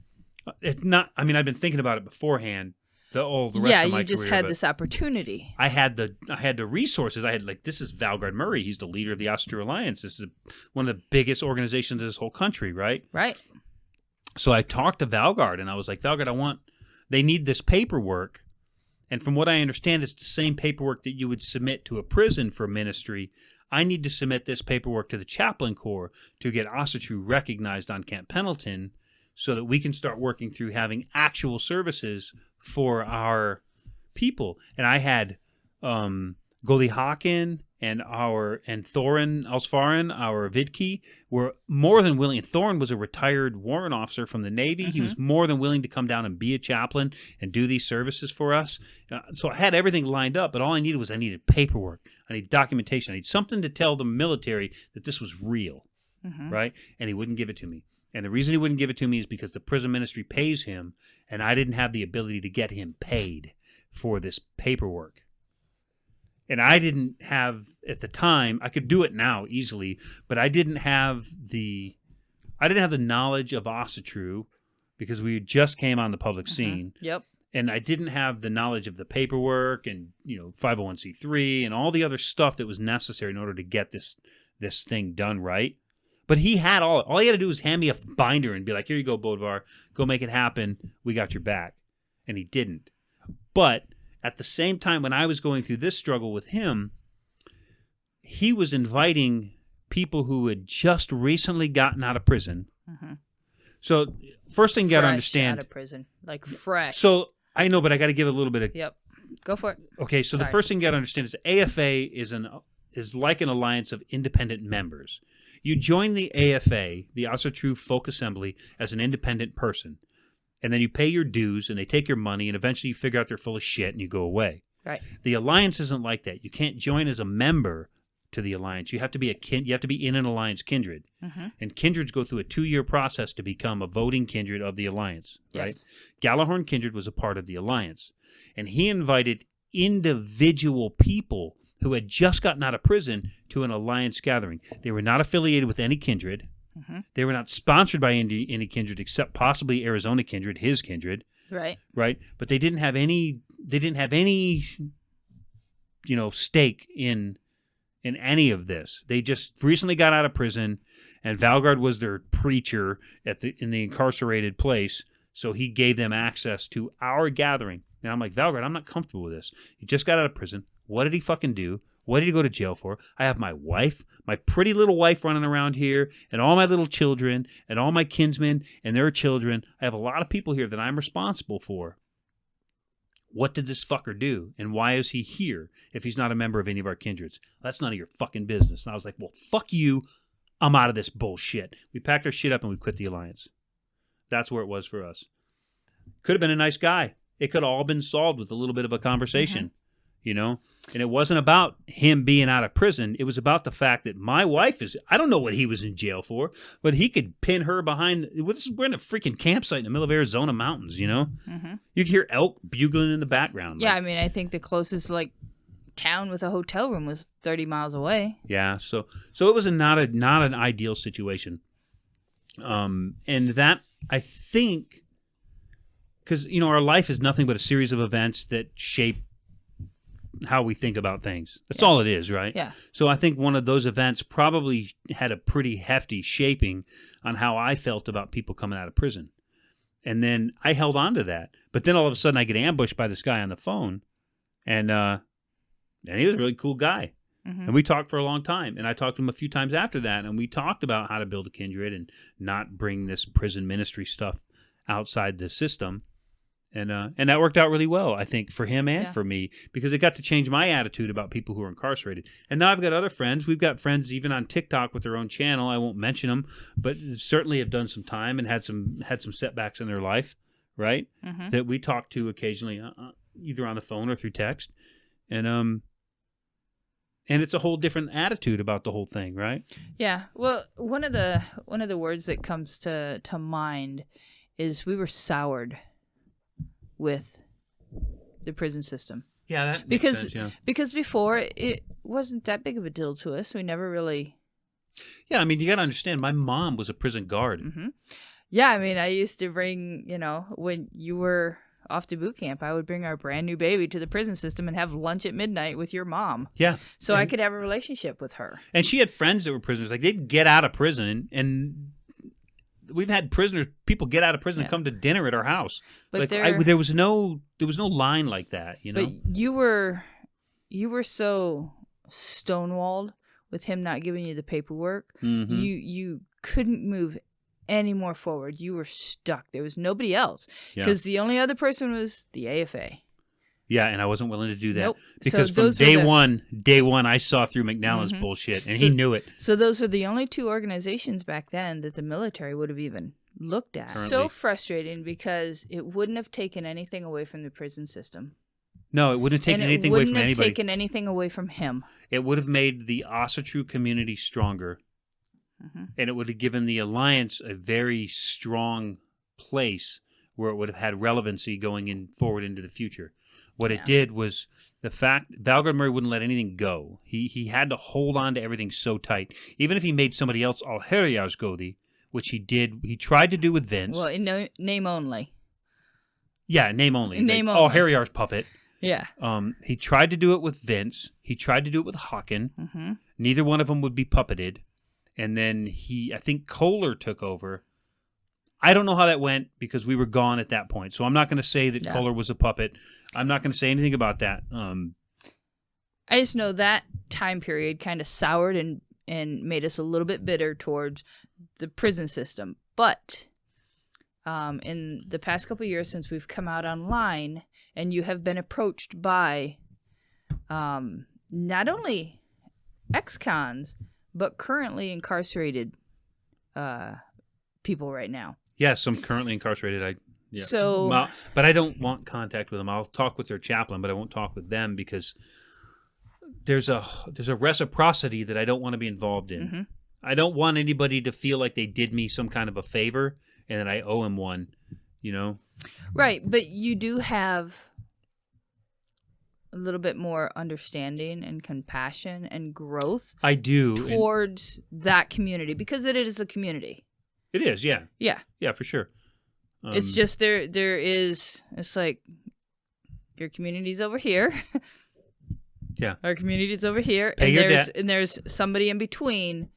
Yeah. It's not. I mean, I've been thinking about it beforehand. The rest of my career. Yeah, you just had this opportunity. I had the resources. I had this is Valgard Murray. He's the leader of the Asatru Alliance. This is one of the biggest organizations in this whole country, right? Right. So I talked to Valgard, and I was like, Valgard, they need this paperwork. And from what I understand, it's the same paperwork that you would submit to a prison for ministry. I need to submit this paperwork to the Chaplain Corps to get Asatru recognized on Camp Pendleton so that we can start working through having actual services for our people. And I had Gothi Hawken and Thorin Alsfarin, our Vidki, were more than willing. Thorin was a retired warrant officer from the Navy. He was more than willing to come down and be a chaplain and do these services for us. So I had everything lined up, but all I needed paperwork. I needed documentation. I needed something to tell the military that this was real, right? And he wouldn't give it to me. And the reason he wouldn't give it to me is because the prison ministry pays him, and I didn't have the ability to get him paid for this paperwork. And I didn't have, at the time, I could do it now easily, but I didn't have the knowledge of Asatru because we just came on the public scene. Yep. And I didn't have the knowledge of the paperwork and 501c3 and all the other stuff that was necessary in order to get this thing done right. But he had all he had to do was hand me a binder and be like, here you go, Bodvarr, go make it happen. We got your back. And he didn't. But at the same time, when I was going through this struggle with him, he was inviting people who had just recently gotten out of prison. So first thing you got to understand. Out of prison. Like fresh. So I know, but I got to give a little bit of. Yep. Go for it. Okay. So the first thing you got to understand is AFA is like an alliance of independent members. You join the AFA, the Asatru Folk Assembly, as an independent person. And then you pay your dues, and they take your money, and eventually you figure out they're full of shit, and you go away. Right. The alliance isn't like that. You can't join as a member to the alliance. You have to be in an alliance kindred, and kindreds go through a 2-year process to become a voting kindred of the alliance. Right. Yes. Gallahorn Kindred was a part of the alliance, and he invited individual people who had just gotten out of prison to an alliance gathering. They were not affiliated with any kindred. They were not sponsored by any kindred except possibly Arizona Kindred, his kindred. Right. Right. But they didn't have any stake in any of this. They just recently got out of prison, and Valgard was their preacher in the incarcerated place, so he gave them access to our gathering. And I'm like, Valgard, I'm not comfortable with this. He just got out of prison. What did he fucking do? What did he go to jail for? I have my wife, my pretty little wife running around here, and all my little children, and all my kinsmen and their children. I have a lot of people here that I'm responsible for. What did this fucker do? And why is he here if he's not a member of any of our kindreds? That's none of your fucking business. And I was like, well, fuck you. I'm out of this bullshit. We packed our shit up and we quit the alliance. That's where it was for us. Could have been a nice guy. It could have all been solved with a little bit of a conversation. And it wasn't about him being out of prison. It was about the fact that my wife I don't know what he was in jail for, but he could pin her behind. We're in a freaking campsite in the middle of Arizona mountains, You could hear elk bugling in the background. Yeah, I mean, I think the closest town with a hotel room was 30 miles away. Yeah, so it was not an ideal situation. And that, I think, because our life is nothing but a series of events that shape how we think about things. That's all it is, right? Yeah. So I think one of those events probably had a pretty hefty shaping on how I felt about people coming out of prison. And then I held on to that. But then all of a sudden I get ambushed by this guy on the phone, and he was a really cool guy. Mm-hmm. And we talked for a long time. And I talked to him a few times after that, and we talked about how to build a Kindred and not bring this prison ministry stuff outside the system. And that worked out really well, I think, for him and for me, because it got to change my attitude about people who are incarcerated. And now I've got other friends. We've got friends even on TikTok with their own channel. I won't mention them, but certainly have done some time and had some setbacks in their life, right? Mm-hmm. That we talk to occasionally, either on the phone or through text. And it's a whole different attitude about the whole thing, right? Yeah. Well, one of the words that comes to mind is we were soured with the prison system. Yeah, that makes sense, yeah. Because before it wasn't that big of a deal to us. We never really. Yeah, I mean, you got to understand. My mom was a prison guard. Mm-hmm. Yeah, I mean, I used to bring, when you were off to boot camp, I would bring our brand new baby to the prison system and have lunch at midnight with your mom. Yeah, so I could have a relationship with her. And she had friends that were prisoners. Like they'd get out of prison and we've had people get out of prison and come to dinner at our house. But like there was no line like that, But you were so stonewalled with him not giving you the paperwork. Mm-hmm. You couldn't move any more forward. You were stuck. There was nobody else because the only other person was the AFA. Yeah, and I wasn't willing to do that. Nope. Because from day one, I saw through McNallen's bullshit, and he knew it. So those were the only two organizations back then that the military would have even looked at. Currently. So frustrating because it wouldn't have taken anything away from the prison system. No, it wouldn't have taken anything away from anybody. It wouldn't have taken anything away from him. It would have made the Asatru community stronger, and it would have given the Alliance a very strong place where it would have had relevancy going forward into the future. What it did was the fact Valgard Murray wouldn't let anything go. He had to hold on to everything so tight. Even if he made somebody else Alherias Gothi, which he did, he tried to do with Vince. Well, in name only. Yeah, name only. Name only. Alheriar's puppet. Yeah. He tried to do it with Vince. He tried to do it with Hawken. Mm-hmm. Neither one of them would be puppeted. And then I think Kohler took over. I don't know how that went because we were gone at that point. So I'm not going to say that Kohler was a puppet. I'm not going to say anything about that. I just know that time period kind of soured and made us a little bit bitter towards the prison system. But in the past couple of years since we've come out online and you have been approached by not only ex-cons, but currently incarcerated people right now. Yes, I'm currently incarcerated. So, but I don't want contact with them. I'll talk with their chaplain, but I won't talk with them because there's a reciprocity that I don't want to be involved in. Mm-hmm. I don't want anybody to feel like they did me some kind of a favor and that I owe him one, Right, but you do have a little bit more understanding and compassion and growth. I do. Towards that community because it is a community. It is, yeah. Yeah. Yeah, for sure. It's just it's like your community's over here. Yeah. Our community's over here. Pay your debt. And there's somebody in between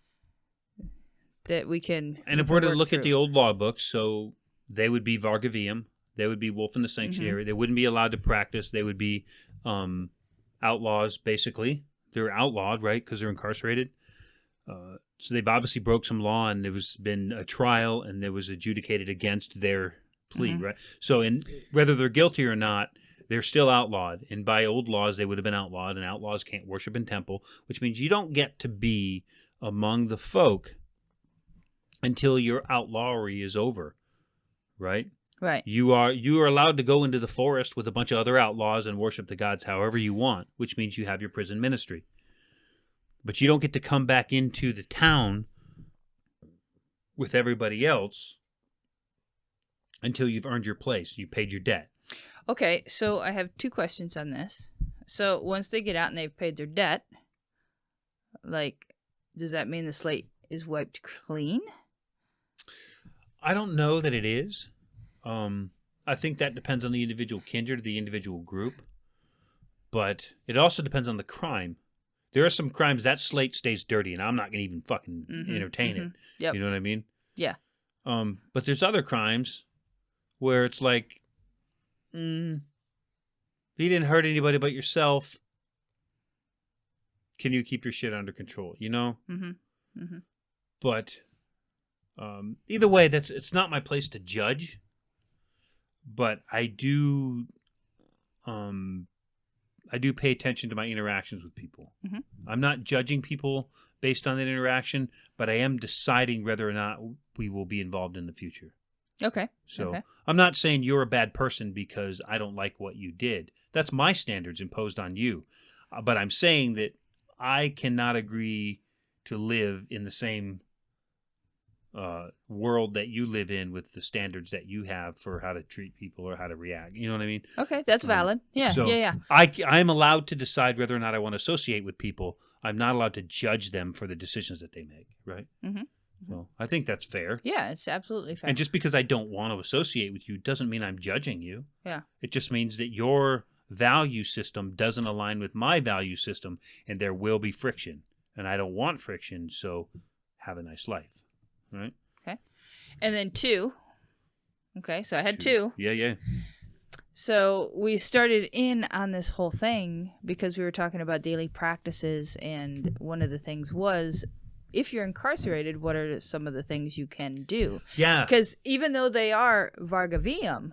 that we can. And if we're to look at the old law books, so they would be Vargavium, they would be Wolf in the Sanctuary, they wouldn't be allowed to practice, they would be outlaws, basically. They're outlawed, right, because they're incarcerated. So they've obviously broke some law, and there was been a trial, and there was adjudicated against their plea, right? So whether they're guilty or not, they're still outlawed. And by old laws, they would have been outlawed, and outlaws can't worship in temple, which means you don't get to be among the folk until your outlawry is over, right? Right. You are allowed to go into the forest with a bunch of other outlaws and worship the gods however you want, which means you have your prison ministry. But you don't get to come back into the town with everybody else until you've earned your place. You paid your debt. Okay, so I have two questions on this. So once they get out and they've paid their debt, does that mean the slate is wiped clean? I don't know that it is. I think that depends on the individual kindred, the individual group, but it also depends on the crime. There are some crimes that slate stays dirty, and I'm not going to even fucking entertain it. Yep. You know what I mean? Yeah. But there's other crimes where it's like, you didn't hurt anybody but yourself. Can you keep your shit under control? You know? But either way, it's not my place to judge. But I do pay attention to my interactions with people. I'm not judging people based on that interaction, but I am deciding whether or not we will be involved in the future. Okay. So I'm not saying you're a bad person because I don't like what you did. That's my standards imposed on you. But I'm saying that I cannot agree to live in the same world that you live in with the standards that you have for how to treat people or how to react. You know what I mean? Okay, that's valid. Yeah, So yeah. I'm allowed to decide whether or not I want to associate with people. I'm not allowed to judge them for the decisions that they make, right? So I think that's fair. Yeah, it's absolutely fair. And just because I don't want to associate with you doesn't mean I'm judging you. Yeah. It just means that your value system doesn't align with my value system, and there will be friction. And I don't want friction, so have a nice life. Right? Okay. And then 2. Okay, so I had 2. Yeah. So we started in on this whole thing because we were talking about daily practices, and one of the things was, if you're incarcerated, what are some of the things you can do? Yeah. Because even though they are Vargavium,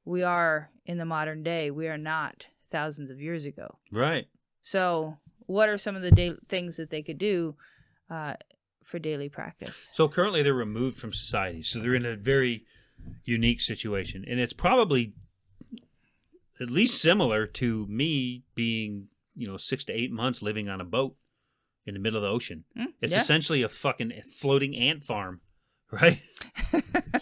we are in the modern day. We are not thousands of years ago. Right. So what are some of the things that they could do for daily practice? So currently they're removed from society. So they're in a very unique situation. And it's probably at least similar to me being, 6 to 8 months living on a boat in the middle of the ocean. It's essentially a fucking floating ant farm, right?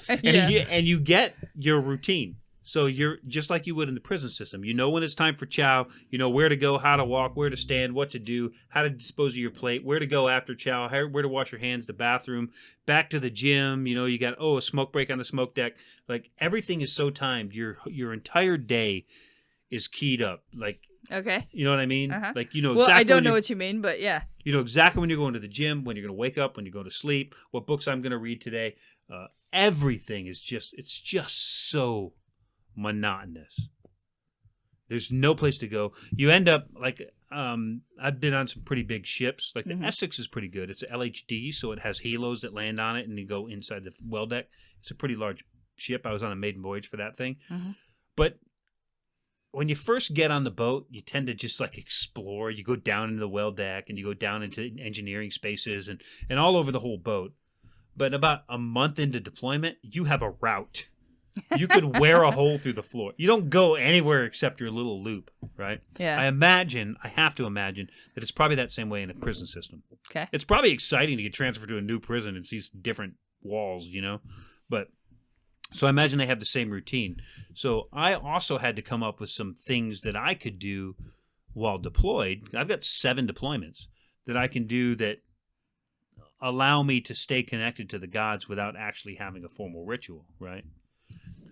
And you get your routine. So you're just like you would in the prison system. You know when it's time for chow. You know where to go, how to walk, where to stand, what to do, how to dispose of your plate, where to go after chow, where to wash your hands, the bathroom, back to the gym. You got a smoke break on the smoke deck. Like everything is so timed. Your entire day is keyed up. Like okay, you know what I mean? Like Well, exactly I don't know what you mean, but yeah. You know exactly when you're going to the gym, when you're going to wake up, when you're going to sleep, what books I'm going to read today. Everything is just so monotonous. There's no place to go. You end up like I've been on some pretty big ships. Like the Essex is pretty good. It's a LHD, so it has halos that land on it, and you go inside the well deck. It's a pretty large ship. I was on a maiden voyage for that thing. But when you first get on the boat, you tend to just like explore. You go down into the well deck, and you go down into engineering spaces and all over the whole boat. But about a month into deployment, you have a route. You could wear a hole through the floor. You don't go anywhere except your little loop, right? Yeah. I have to imagine that it's probably that same way in a prison system. Okay. It's probably exciting to get transferred to a new prison and see different walls, But so I imagine they have the same routine. So I also had to come up with some things that I could do while deployed. I've got 7 deployments that I can do that allow me to stay connected to the gods without actually having a formal ritual, right?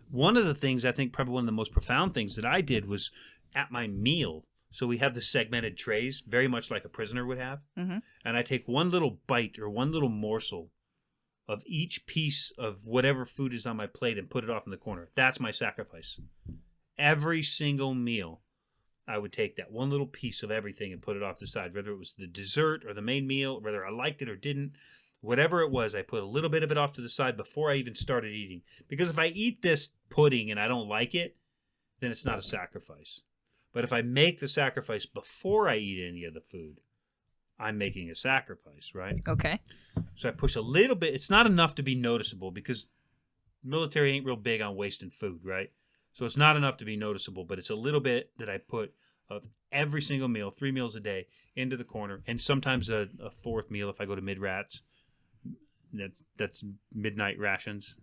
One of the things, I think probably one of the most profound things that I did was at my meal. So we have the segmented trays, very much like a prisoner would have. And I take one little bite or one little morsel of each piece of whatever food is on my plate and put it off in the corner. That's my sacrifice. Every single meal, I would take that one little piece of everything and put it off the side, whether it was the dessert or the main meal, whether I liked it or didn't. Whatever it was, I put a little bit of it off to the side before I even started eating. Because if I eat this pudding and I don't like it, then it's not a sacrifice. But if I make the sacrifice before I eat any of the food, I'm making a sacrifice, right? Okay. So I push a little bit. It's not enough to be noticeable because military ain't real big on wasting food, right? So it's not enough to be noticeable, but it's a little bit that I put of every single meal, 3 meals a day, into the corner. And sometimes a 4th meal if I go to mid-rats. That's midnight rations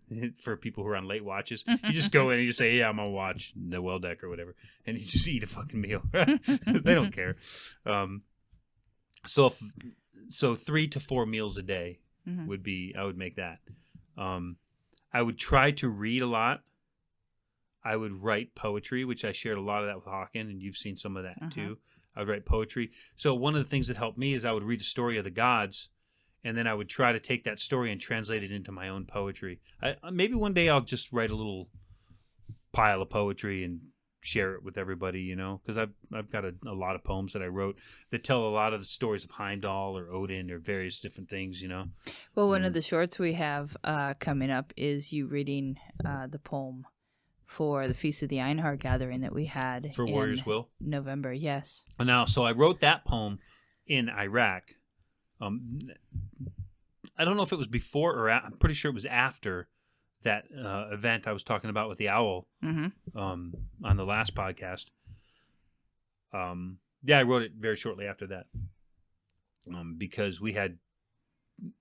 for people who are on late watches. You just go in and you say, yeah, I'm on watch, the well deck or whatever, and you just eat a fucking meal. They don't care. So 3 to 4 meals a day would be, I would make that. I would try to read a lot. I would write poetry, which I shared a lot of that with Hawken, and you've seen some of that too. I would write poetry. So one of the things that helped me is I would read a story of the gods, and then I would try to take that story and translate it into my own poetry. Maybe one day I'll just write a little pile of poetry and share it with everybody, you know, because I've got a lot of poems that I wrote that tell a lot of the stories of Heimdall or Odin or various different things, you know. Well, one of the shorts we have coming up is you reading the poem for the Feast of the Einhard gathering that we had For Warrior's Will? November, yes. Now, so I wrote that poem in Iraq. I don't know if it was before or I'm pretty sure it was after that event I was talking about with the owl on the last podcast. Yeah, I wrote it very shortly after that because we had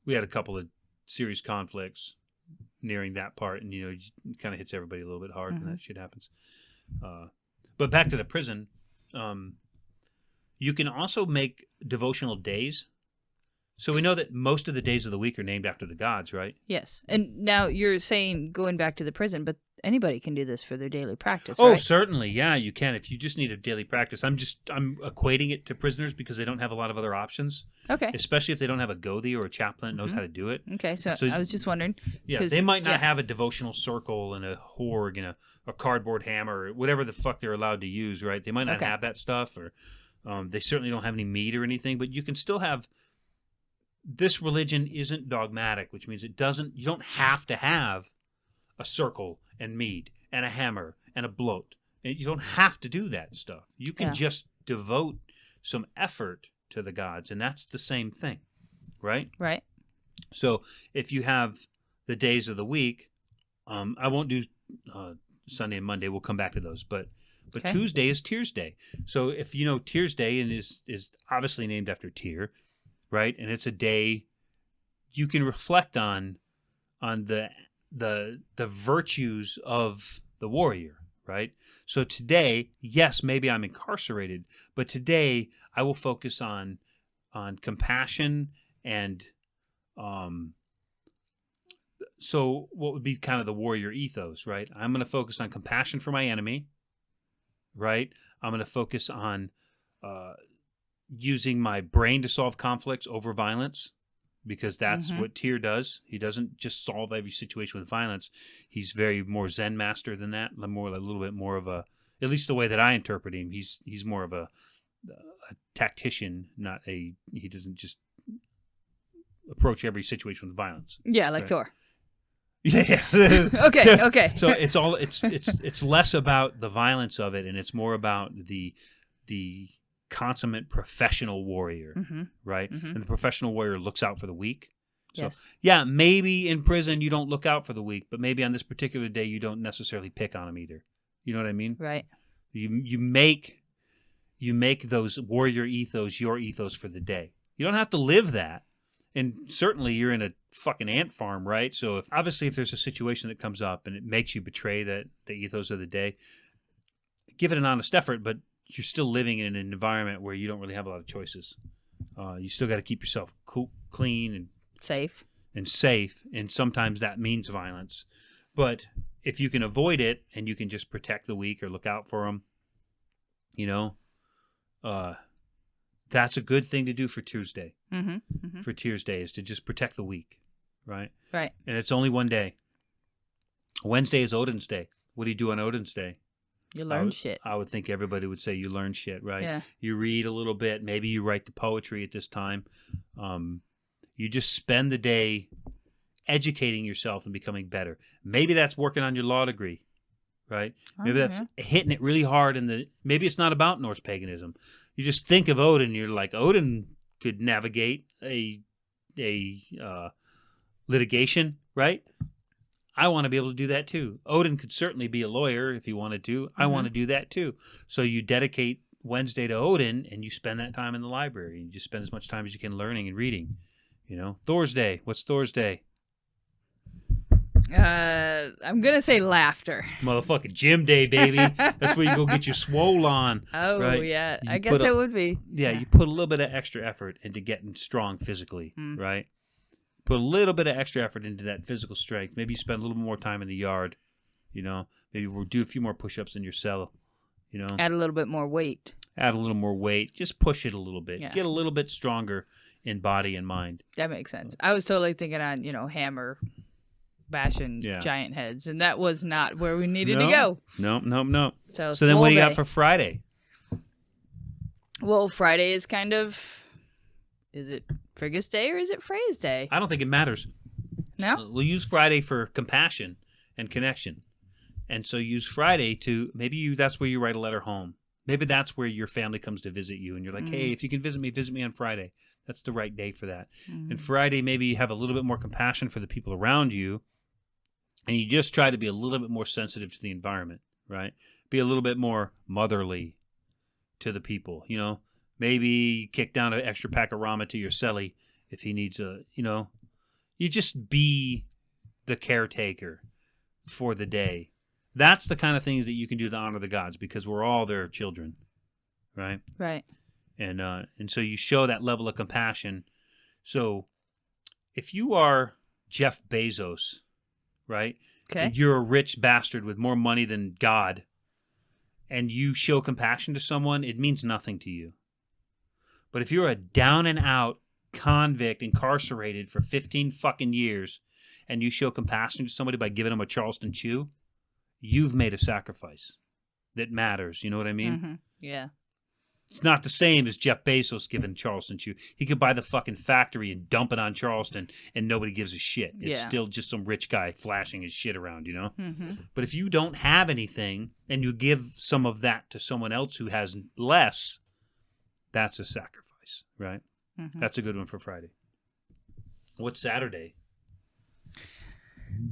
a couple of serious conflicts nearing that part, and you know, it kind of hits everybody a little bit hard when that shit happens. But back to the prison, you can also make devotional days. So we know that most of the days of the week are named after the gods, right? Yes. And now you're saying going back to the prison, but anybody can do this for their daily practice, Oh, right? certainly. Yeah, you can. If you just need a daily practice. I'm equating it to prisoners because they don't have a lot of other options. Okay. Especially if they don't have a Gothi or a chaplain that knows how to do it. Okay, so I was just wondering. Yeah, they might not have a devotional circle and a horg and a cardboard hammer or whatever the fuck they're allowed to use, right? They might not have that stuff, or they certainly don't have any meat or anything, but you can still have. This religion isn't dogmatic, which means you don't have to have a circle and mead and a hammer and a bloat. You don't have to do that stuff. You can just devote some effort to the gods, and that's the same thing, right? Right. So if you have the days of the week, I won't do Sunday and Monday. We'll come back to those, but Tuesday is Tears Day. So if you know Tears Day and is obviously named after Tyr, right? And it's a day you can reflect on the virtues of the warrior, right? So today, yes, maybe I'm incarcerated, but today I will focus on compassion and so what would be kind of the warrior ethos, right? I'm going to focus on compassion for my enemy, right? I'm going to focus on using my brain to solve conflicts over violence, because that's what Tyr does. He doesn't just solve every situation with violence. He's very more Zen master than that. A little bit more of a, at least the way that I interpret him, he's more of a tactician, he doesn't just approach every situation with violence. Yeah, like Thor. Yeah. Okay. So it's less about the violence of it, and it's more about the consummate professional warrior, right? And the professional warrior looks out for the weak. So, yeah, maybe in prison you don't look out for the weak, but maybe on this particular day you don't necessarily pick on them either. You know what I mean? Right. You make those warrior ethos your ethos for the day. You don't have to live that. And certainly you're in a fucking ant farm, right? So if there's a situation that comes up and it makes you betray the ethos of the day, give it an honest effort, but you're still living in an environment where you don't really have a lot of choices. You still got to keep yourself clean and safe. And sometimes that means violence. But if you can avoid it and you can just protect the weak or look out for them, you know, that's a good thing to do for Tuesday. For Tears Day is to just protect the weak, right? Right. And it's only one day. Wednesday is Odin's Day. What do you do on Odin's Day? You learn shit. I would think everybody would say you learn shit, right? Yeah. You read a little bit. Maybe you write the poetry at this time. You just spend the day educating yourself and becoming better. Maybe that's working on your law degree, right? Maybe that's hitting it really hard. Maybe it's not about Norse paganism. You just think of Odin. You're like, Odin could navigate a litigation, right? I want to be able to do that too. Odin could certainly be a lawyer if he wanted to. I want to do that too. So you dedicate Wednesday to Odin and you spend that time in the library. You just spend as much time as you can learning and reading. You know, Thor's Day. What's Thor's Day? I'm going to say laughter. Motherfucking gym day, baby. That's where you go get your swole on. Oh, right? yeah. I guess it would be. Yeah, you put a little bit of extra effort into getting strong physically, right? Put a little bit of extra effort into that physical strength. Maybe you spend a little more time in the yard, Maybe we'll do a few more push-ups in your cell. Add a little bit more weight. Add a little more weight. Just push it a little bit. Yeah. Get a little bit stronger in body and mind. That makes sense. I was totally thinking on, hammer bashing giant heads, and that was not where we needed to go. No. So swole then what do you day. got for Friday? Well, Friday is kind of, is it Friggis Day or is it Phrase Day? I don't think it matters. No? We'll use Friday for compassion and connection. And so use Friday to, that's where you write a letter home. Maybe that's where your family comes to visit you. And you're like, hey, if you can visit me on Friday. That's the right day for that. And Friday, maybe you have a little bit more compassion for the people around you. And you just try to be a little bit more sensitive to the environment, right? Be a little bit more motherly to the people, Maybe kick down an extra pack of ramen to your cellie if he needs you just be the caretaker for the day. That's the kind of things that you can do to honor the gods because we're all their children, right? Right. And so you show that level of compassion. So if you are Jeff Bezos, right? Okay. And you're a rich bastard with more money than God, and you show compassion to someone, it means nothing to you. But if you're a down and out convict incarcerated for 15 fucking years and you show compassion to somebody by giving them a Charleston Chew, you've made a sacrifice that matters. You know what I mean? Mm-hmm. Yeah. It's not the same as Jeff Bezos giving Charleston Chew. He could buy the fucking factory and dump it on Charleston and nobody gives a shit. It's still just some rich guy flashing his shit around, Mm-hmm. But if you don't have anything and you give some of that to someone else who has less, that's a sacrifice, right? Mm-hmm. That's a good one for Friday. What's Saturday?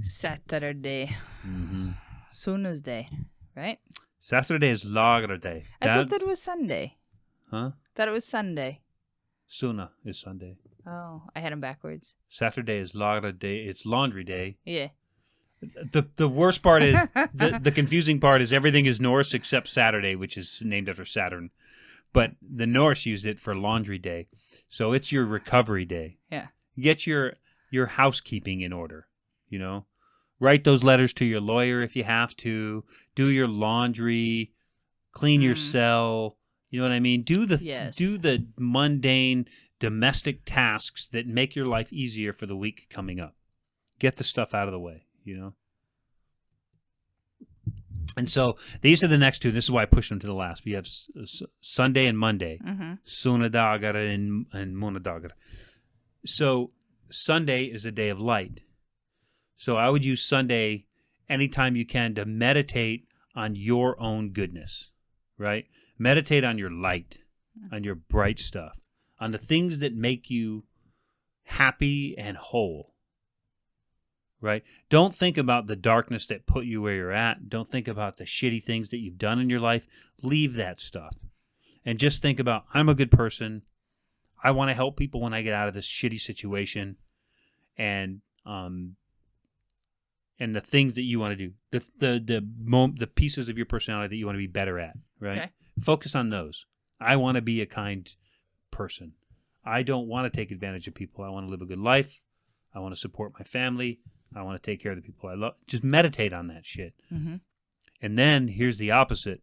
Saturday. Mm-hmm. Suna's Day, right? Saturday is Lager Day. I thought that was Sunday. Huh? Thought it was Sunday. Suna is Sunday. Oh, I had them backwards. Saturday is Lager Day. It's Laundry Day. Yeah. The worst part is, the confusing part is everything is Norse except Saturday, which is named after Saturn. But the Norse used it for Laundry Day. So it's your recovery day. Yeah. Get your housekeeping in order, Write those letters to your lawyer if you have to. Do your laundry. Clean your cell. You know what I mean? Do the mundane domestic tasks that make your life easier for the week coming up. Get the stuff out of the way, And so these are the next two. This is why I pushed them to the last. We have Sunday and Monday. Sunadagar and Munadagar. So Sunday is a day of light. So I would use Sunday anytime you can to meditate on your own goodness, right? Meditate on your light, on your bright stuff, on the things that make you happy and whole, right? Don't think about the darkness that put you where you're at. Don't think about the shitty things that you've done in your life. Leave that stuff. And just think about, I'm a good person. I want to help people when I get out of this shitty situation. And the things that you want to do, the pieces of your personality that you want to be better at, right? Okay. Focus on those. I want to be a kind person. I don't want to take advantage of people. I want to live a good life. I want to support my family. I want to take care of the people I love. Just meditate on that shit. Mm-hmm. And then here's the opposite.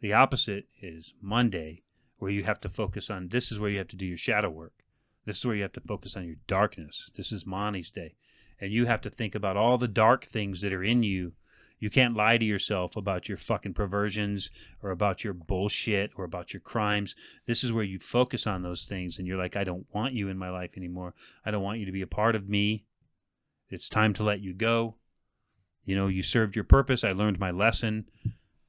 The opposite is Monday, where you have to focus on, this is where you have to do your shadow work. This is where you have to focus on your darkness. This is Mani's day. And you have to think about all the dark things that are in you. You can't lie to yourself about your fucking perversions or about your bullshit or about your crimes. This is where you focus on those things and you're like, I don't want you in my life anymore. I don't want you to be a part of me. It's time to let you go. You served your purpose. I learned my lesson.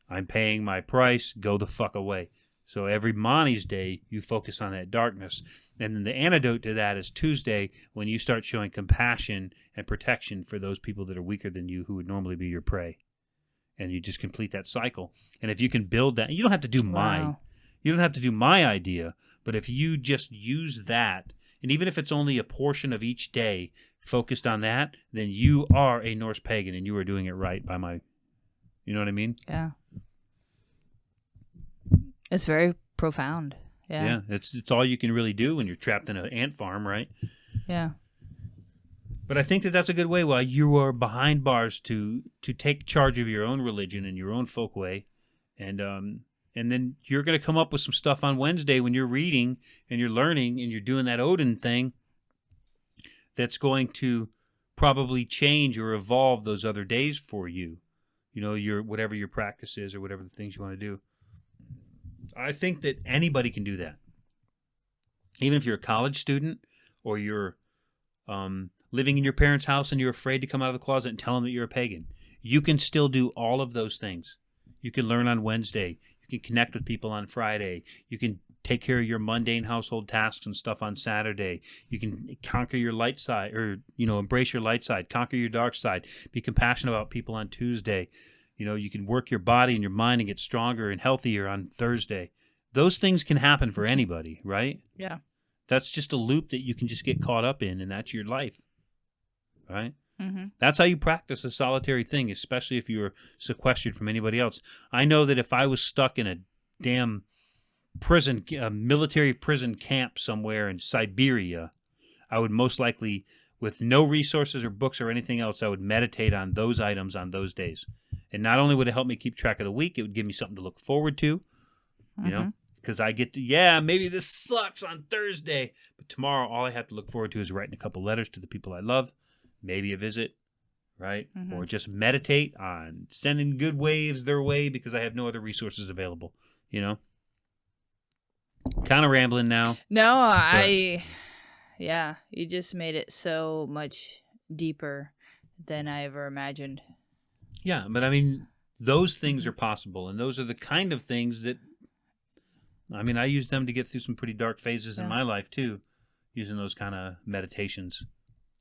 I'm paying my price. Go the fuck away. So every Mani's day, you focus on that darkness. And then the antidote to that is Tuesday, when you start showing compassion and protection for those people that are weaker than you who would normally be your prey. And you just complete that cycle. And if you can build that, you don't have to do my idea, but if you just use that, and even if it's only a portion of each day focused on that, then you are a Norse pagan and you are doing it right by my, you know what I mean? Yeah. It's very profound. Yeah. Yeah, it's all you can really do when you're trapped in an ant farm, right? Yeah. But I think that that's a good way while you are behind bars to take charge of your own religion and your own folkway, and then you're going to come up with some stuff on Wednesday when you're reading and you're learning and you're doing that Odin thing that's going to probably change or evolve those other days for you. You know, your whatever your practice is or whatever the things you want to do. I think that anybody can do that. Even if you're a college student or you're living in your parents' house and you're afraid to come out of the closet and tell them that you're a pagan, you can still do all of those things. You can learn on Wednesday. You can connect with people on Friday. You can take care of your mundane household tasks and stuff on Saturday. You can conquer your light side, or, you know, embrace your light side, conquer your dark side, be compassionate about people on Tuesday. You know, you can work your body and your mind and get stronger and healthier on Thursday. Those things can happen for anybody, right? Yeah. That's just a loop that you can just get caught up in, and that's your life, right? Mm-hmm. That's how you practice a solitary thing, especially if you're sequestered from anybody else. I know that if I was stuck in a damn prison, a military prison camp somewhere in Siberia, I would most likely, with no resources or books or anything else, I would meditate on those items on those days. And not only would it help me keep track of the week, it would give me something to look forward to, you know, because I get to, maybe this sucks on Thursday, but tomorrow all I have to look forward to is writing a couple letters to the people I love, maybe a visit, right? Or just meditate on sending good waves their way because I have no other resources available, you know? Kind of rambling now. No, you just made it so much deeper than I ever imagined. Yeah, but I mean, those things are possible, and those are the kind of things that, I mean, I use them to get through some pretty dark phases in my life, too, using those kind of meditations.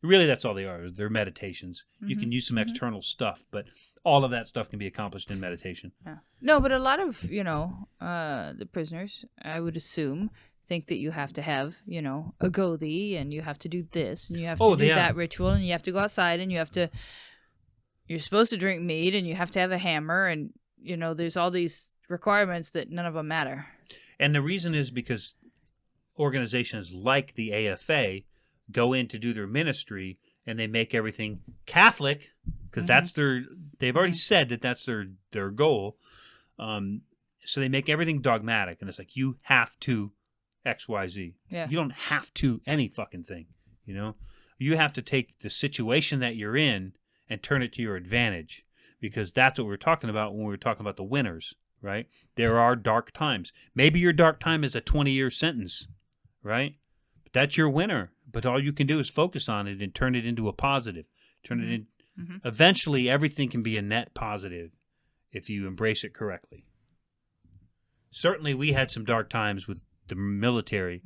Really, that's all they are. They're meditations. You can use some external stuff, but all of that stuff can be accomplished in meditation. Yeah. No, but a lot of, the prisoners, I would assume, think that you have to have, a Gothi, and you have to do this, and you have to do that ritual, and you have to go outside, and you're supposed to drink mead, and you have to have a hammer, and, there's all these requirements that none of them matter. And the reason is because organizations like the AFA go in to do their ministry, and they make everything Catholic, because they've already said that that's their goal. So they make everything dogmatic, and it's like, you have to X, Y, Z. Yeah. You don't have to any fucking thing, You have to take the situation that you're in and turn it to your advantage, because that's what we're talking about when we were talking about the winners, right? There are dark times. Maybe your dark time is a 20-year sentence, right? But that's your winner. But all you can do is focus on it and turn it into a positive. Turn it in. Eventually, everything can be a net positive if you embrace it correctly. Certainly, we had some dark times with the military,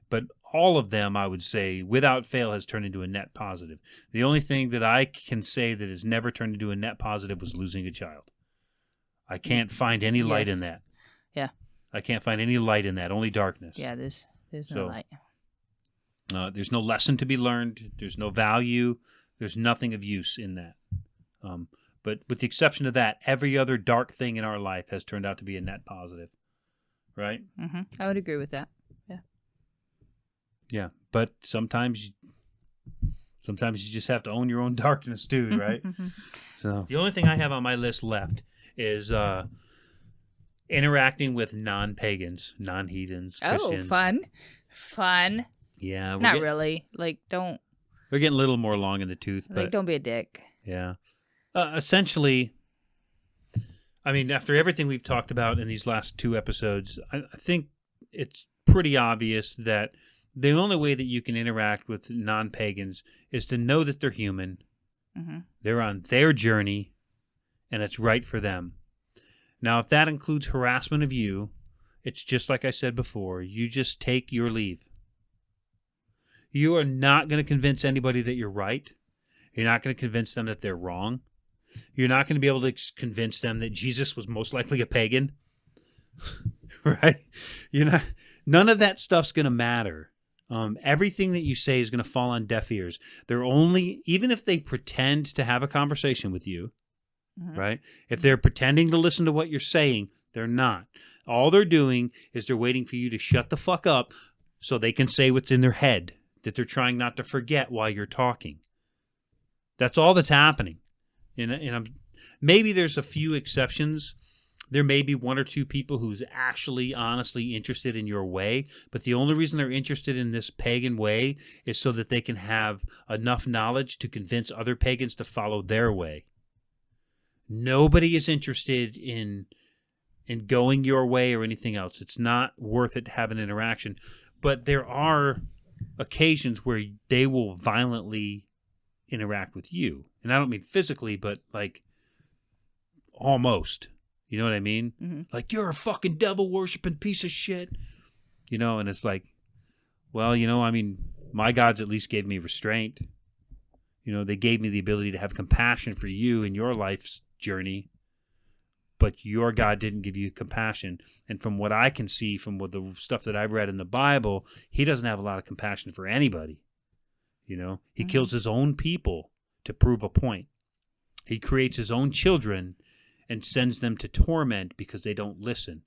but all of them, I would say, without fail, has turned into a net positive. The only thing that I can say that has never turned into a net positive was losing a child. I can't find any light in that. Yeah. I can't find any light in that, only darkness. Yeah, there's no light. There's no lesson to be learned. There's no value. There's nothing of use in that. But with the exception of that, every other dark thing in our life has turned out to be a net positive. Right? I would agree with that. Yeah. Yeah, but sometimes you just have to own your own darkness too, right? So the only thing I have on my list left is interacting with non-pagans, non-heathens, Christians. Oh, fun. Yeah, not really. Like, don't. We're getting a little more long in the tooth, but don't be a dick. Yeah. Essentially, I mean, after everything we've talked about in these last two episodes, I think it's pretty obvious that the only way that you can interact with non-pagans is to know that they're human. They're on their journey, and it's right for them. Now, if that includes harassment of you, it's just like I said before. You just take your leave. You are not going to convince anybody that you're right. You're not going to convince them that they're wrong. You're not going to be able to convince them that Jesus was most likely a pagan. Right? None of that stuff's going to matter. Everything that you say is going to fall on deaf ears. Even if they pretend to have a conversation with you, right? If they're pretending to listen to what you're saying, they're not. All they're doing is they're waiting for you to shut the fuck up so they can say what's in their head that they're trying not to forget while you're talking. That's all that's happening. And maybe there's a few exceptions. There may be one or two people who's actually honestly interested in your way, but the only reason they're interested in this pagan way is so that they can have enough knowledge to convince other pagans to follow their way. Nobody is interested in going your way or anything else. It's not worth it to have an interaction. But there are occasions where they will violently interact with you. And I don't mean physically, but like almost. You know what I mean? Mm-hmm. Like, you're a fucking devil worshiping piece of shit. You know, and it's like, well, you know, I mean, my gods at least gave me restraint. You know, they gave me the ability to have compassion for you in your life's journey. But your God didn't give you compassion. And from what I can see, from what the stuff that I've read in the Bible, he doesn't have a lot of compassion for anybody. You know, he kills his own people to prove a point. He creates his own children and sends them to torment because they don't listen.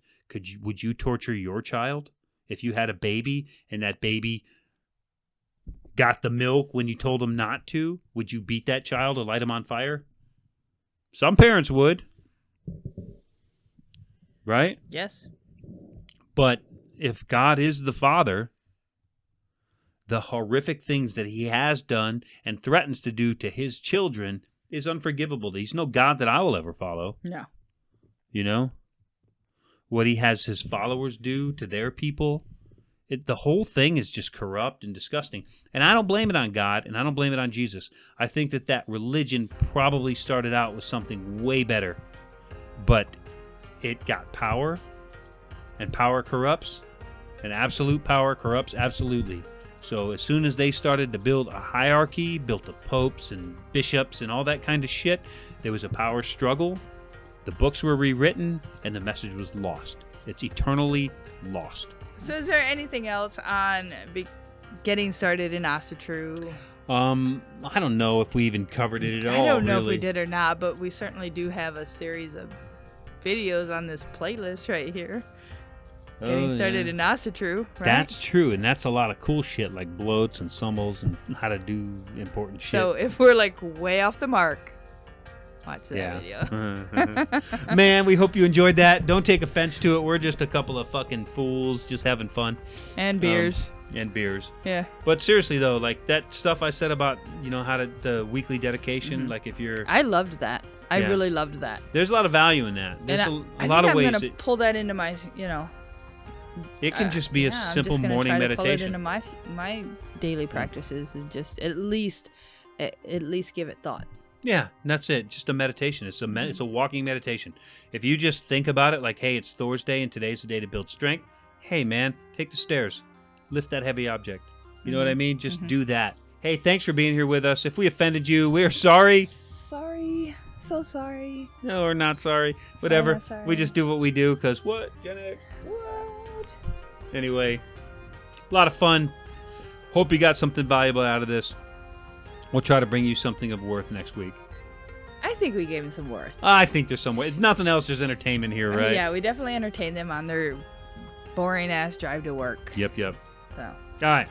Would you torture your child if you had a baby and that baby got the milk when you told him not to? Would you beat that child or light him on fire? Some parents would. Right? Yes. But if God is the Father, the horrific things that he has done and threatens to do to his children is unforgivable. He's no God that I will ever follow. No. You know? What he has his followers do to their people, the whole thing is just corrupt and disgusting. And I don't blame it on God, and I don't blame it on Jesus. I think that religion probably started out with something way better. But it got power, and power corrupts, and absolute power corrupts absolutely. So as soon as they started to build a hierarchy, built the popes and bishops and all that kind of shit, there was a power struggle, the books were rewritten, and the message was lost. It's eternally lost. So is there anything else on getting started in Asatru? I don't know if we even covered it at all. I don't know really. if we did or not, but we certainly do have a series of videos on this playlist right here. Getting started in Asatru, right? That's true, and that's a lot of cool shit like bloats and summals and how to do important shit. So if we're like way off the mark, watch that video. Man, we hope you enjoyed that. Don't take offense to it. We're just a couple of fucking fools just having fun. And beers. Yeah. But seriously though, like that stuff I said about, you know, how to the weekly dedication, like if you're... I loved that. I really loved that. There's a lot of value in that. There's a lot of ways. I'm going to pull that into my, you know... It can just be a simple morning meditation. Pull it into my daily practices and just at least give it thought. Yeah, that's it. Just a meditation. It's a walking meditation. If you just think about it like, hey, it's Thursday and today's the day to build strength. Hey, man, take the stairs. Lift that heavy object. You know what I mean? Just do that. Hey, thanks for being here with us. If we offended you, we're sorry. Sorry. So sorry. No, we're not sorry. Whatever. Sorry. We just do what we do because what, Gen X? Anyway, a lot of fun. Hope you got something valuable out of this. We'll try to bring you something of worth next week. I think we gave him some worth. I think there's some worth. If nothing else, there's entertainment here, right? Yeah, we definitely entertain them on their boring-ass drive to work. Yep. So. All right.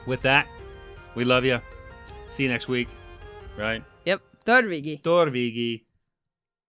With that, we love you. See you next week, right? Yep. Torvigi.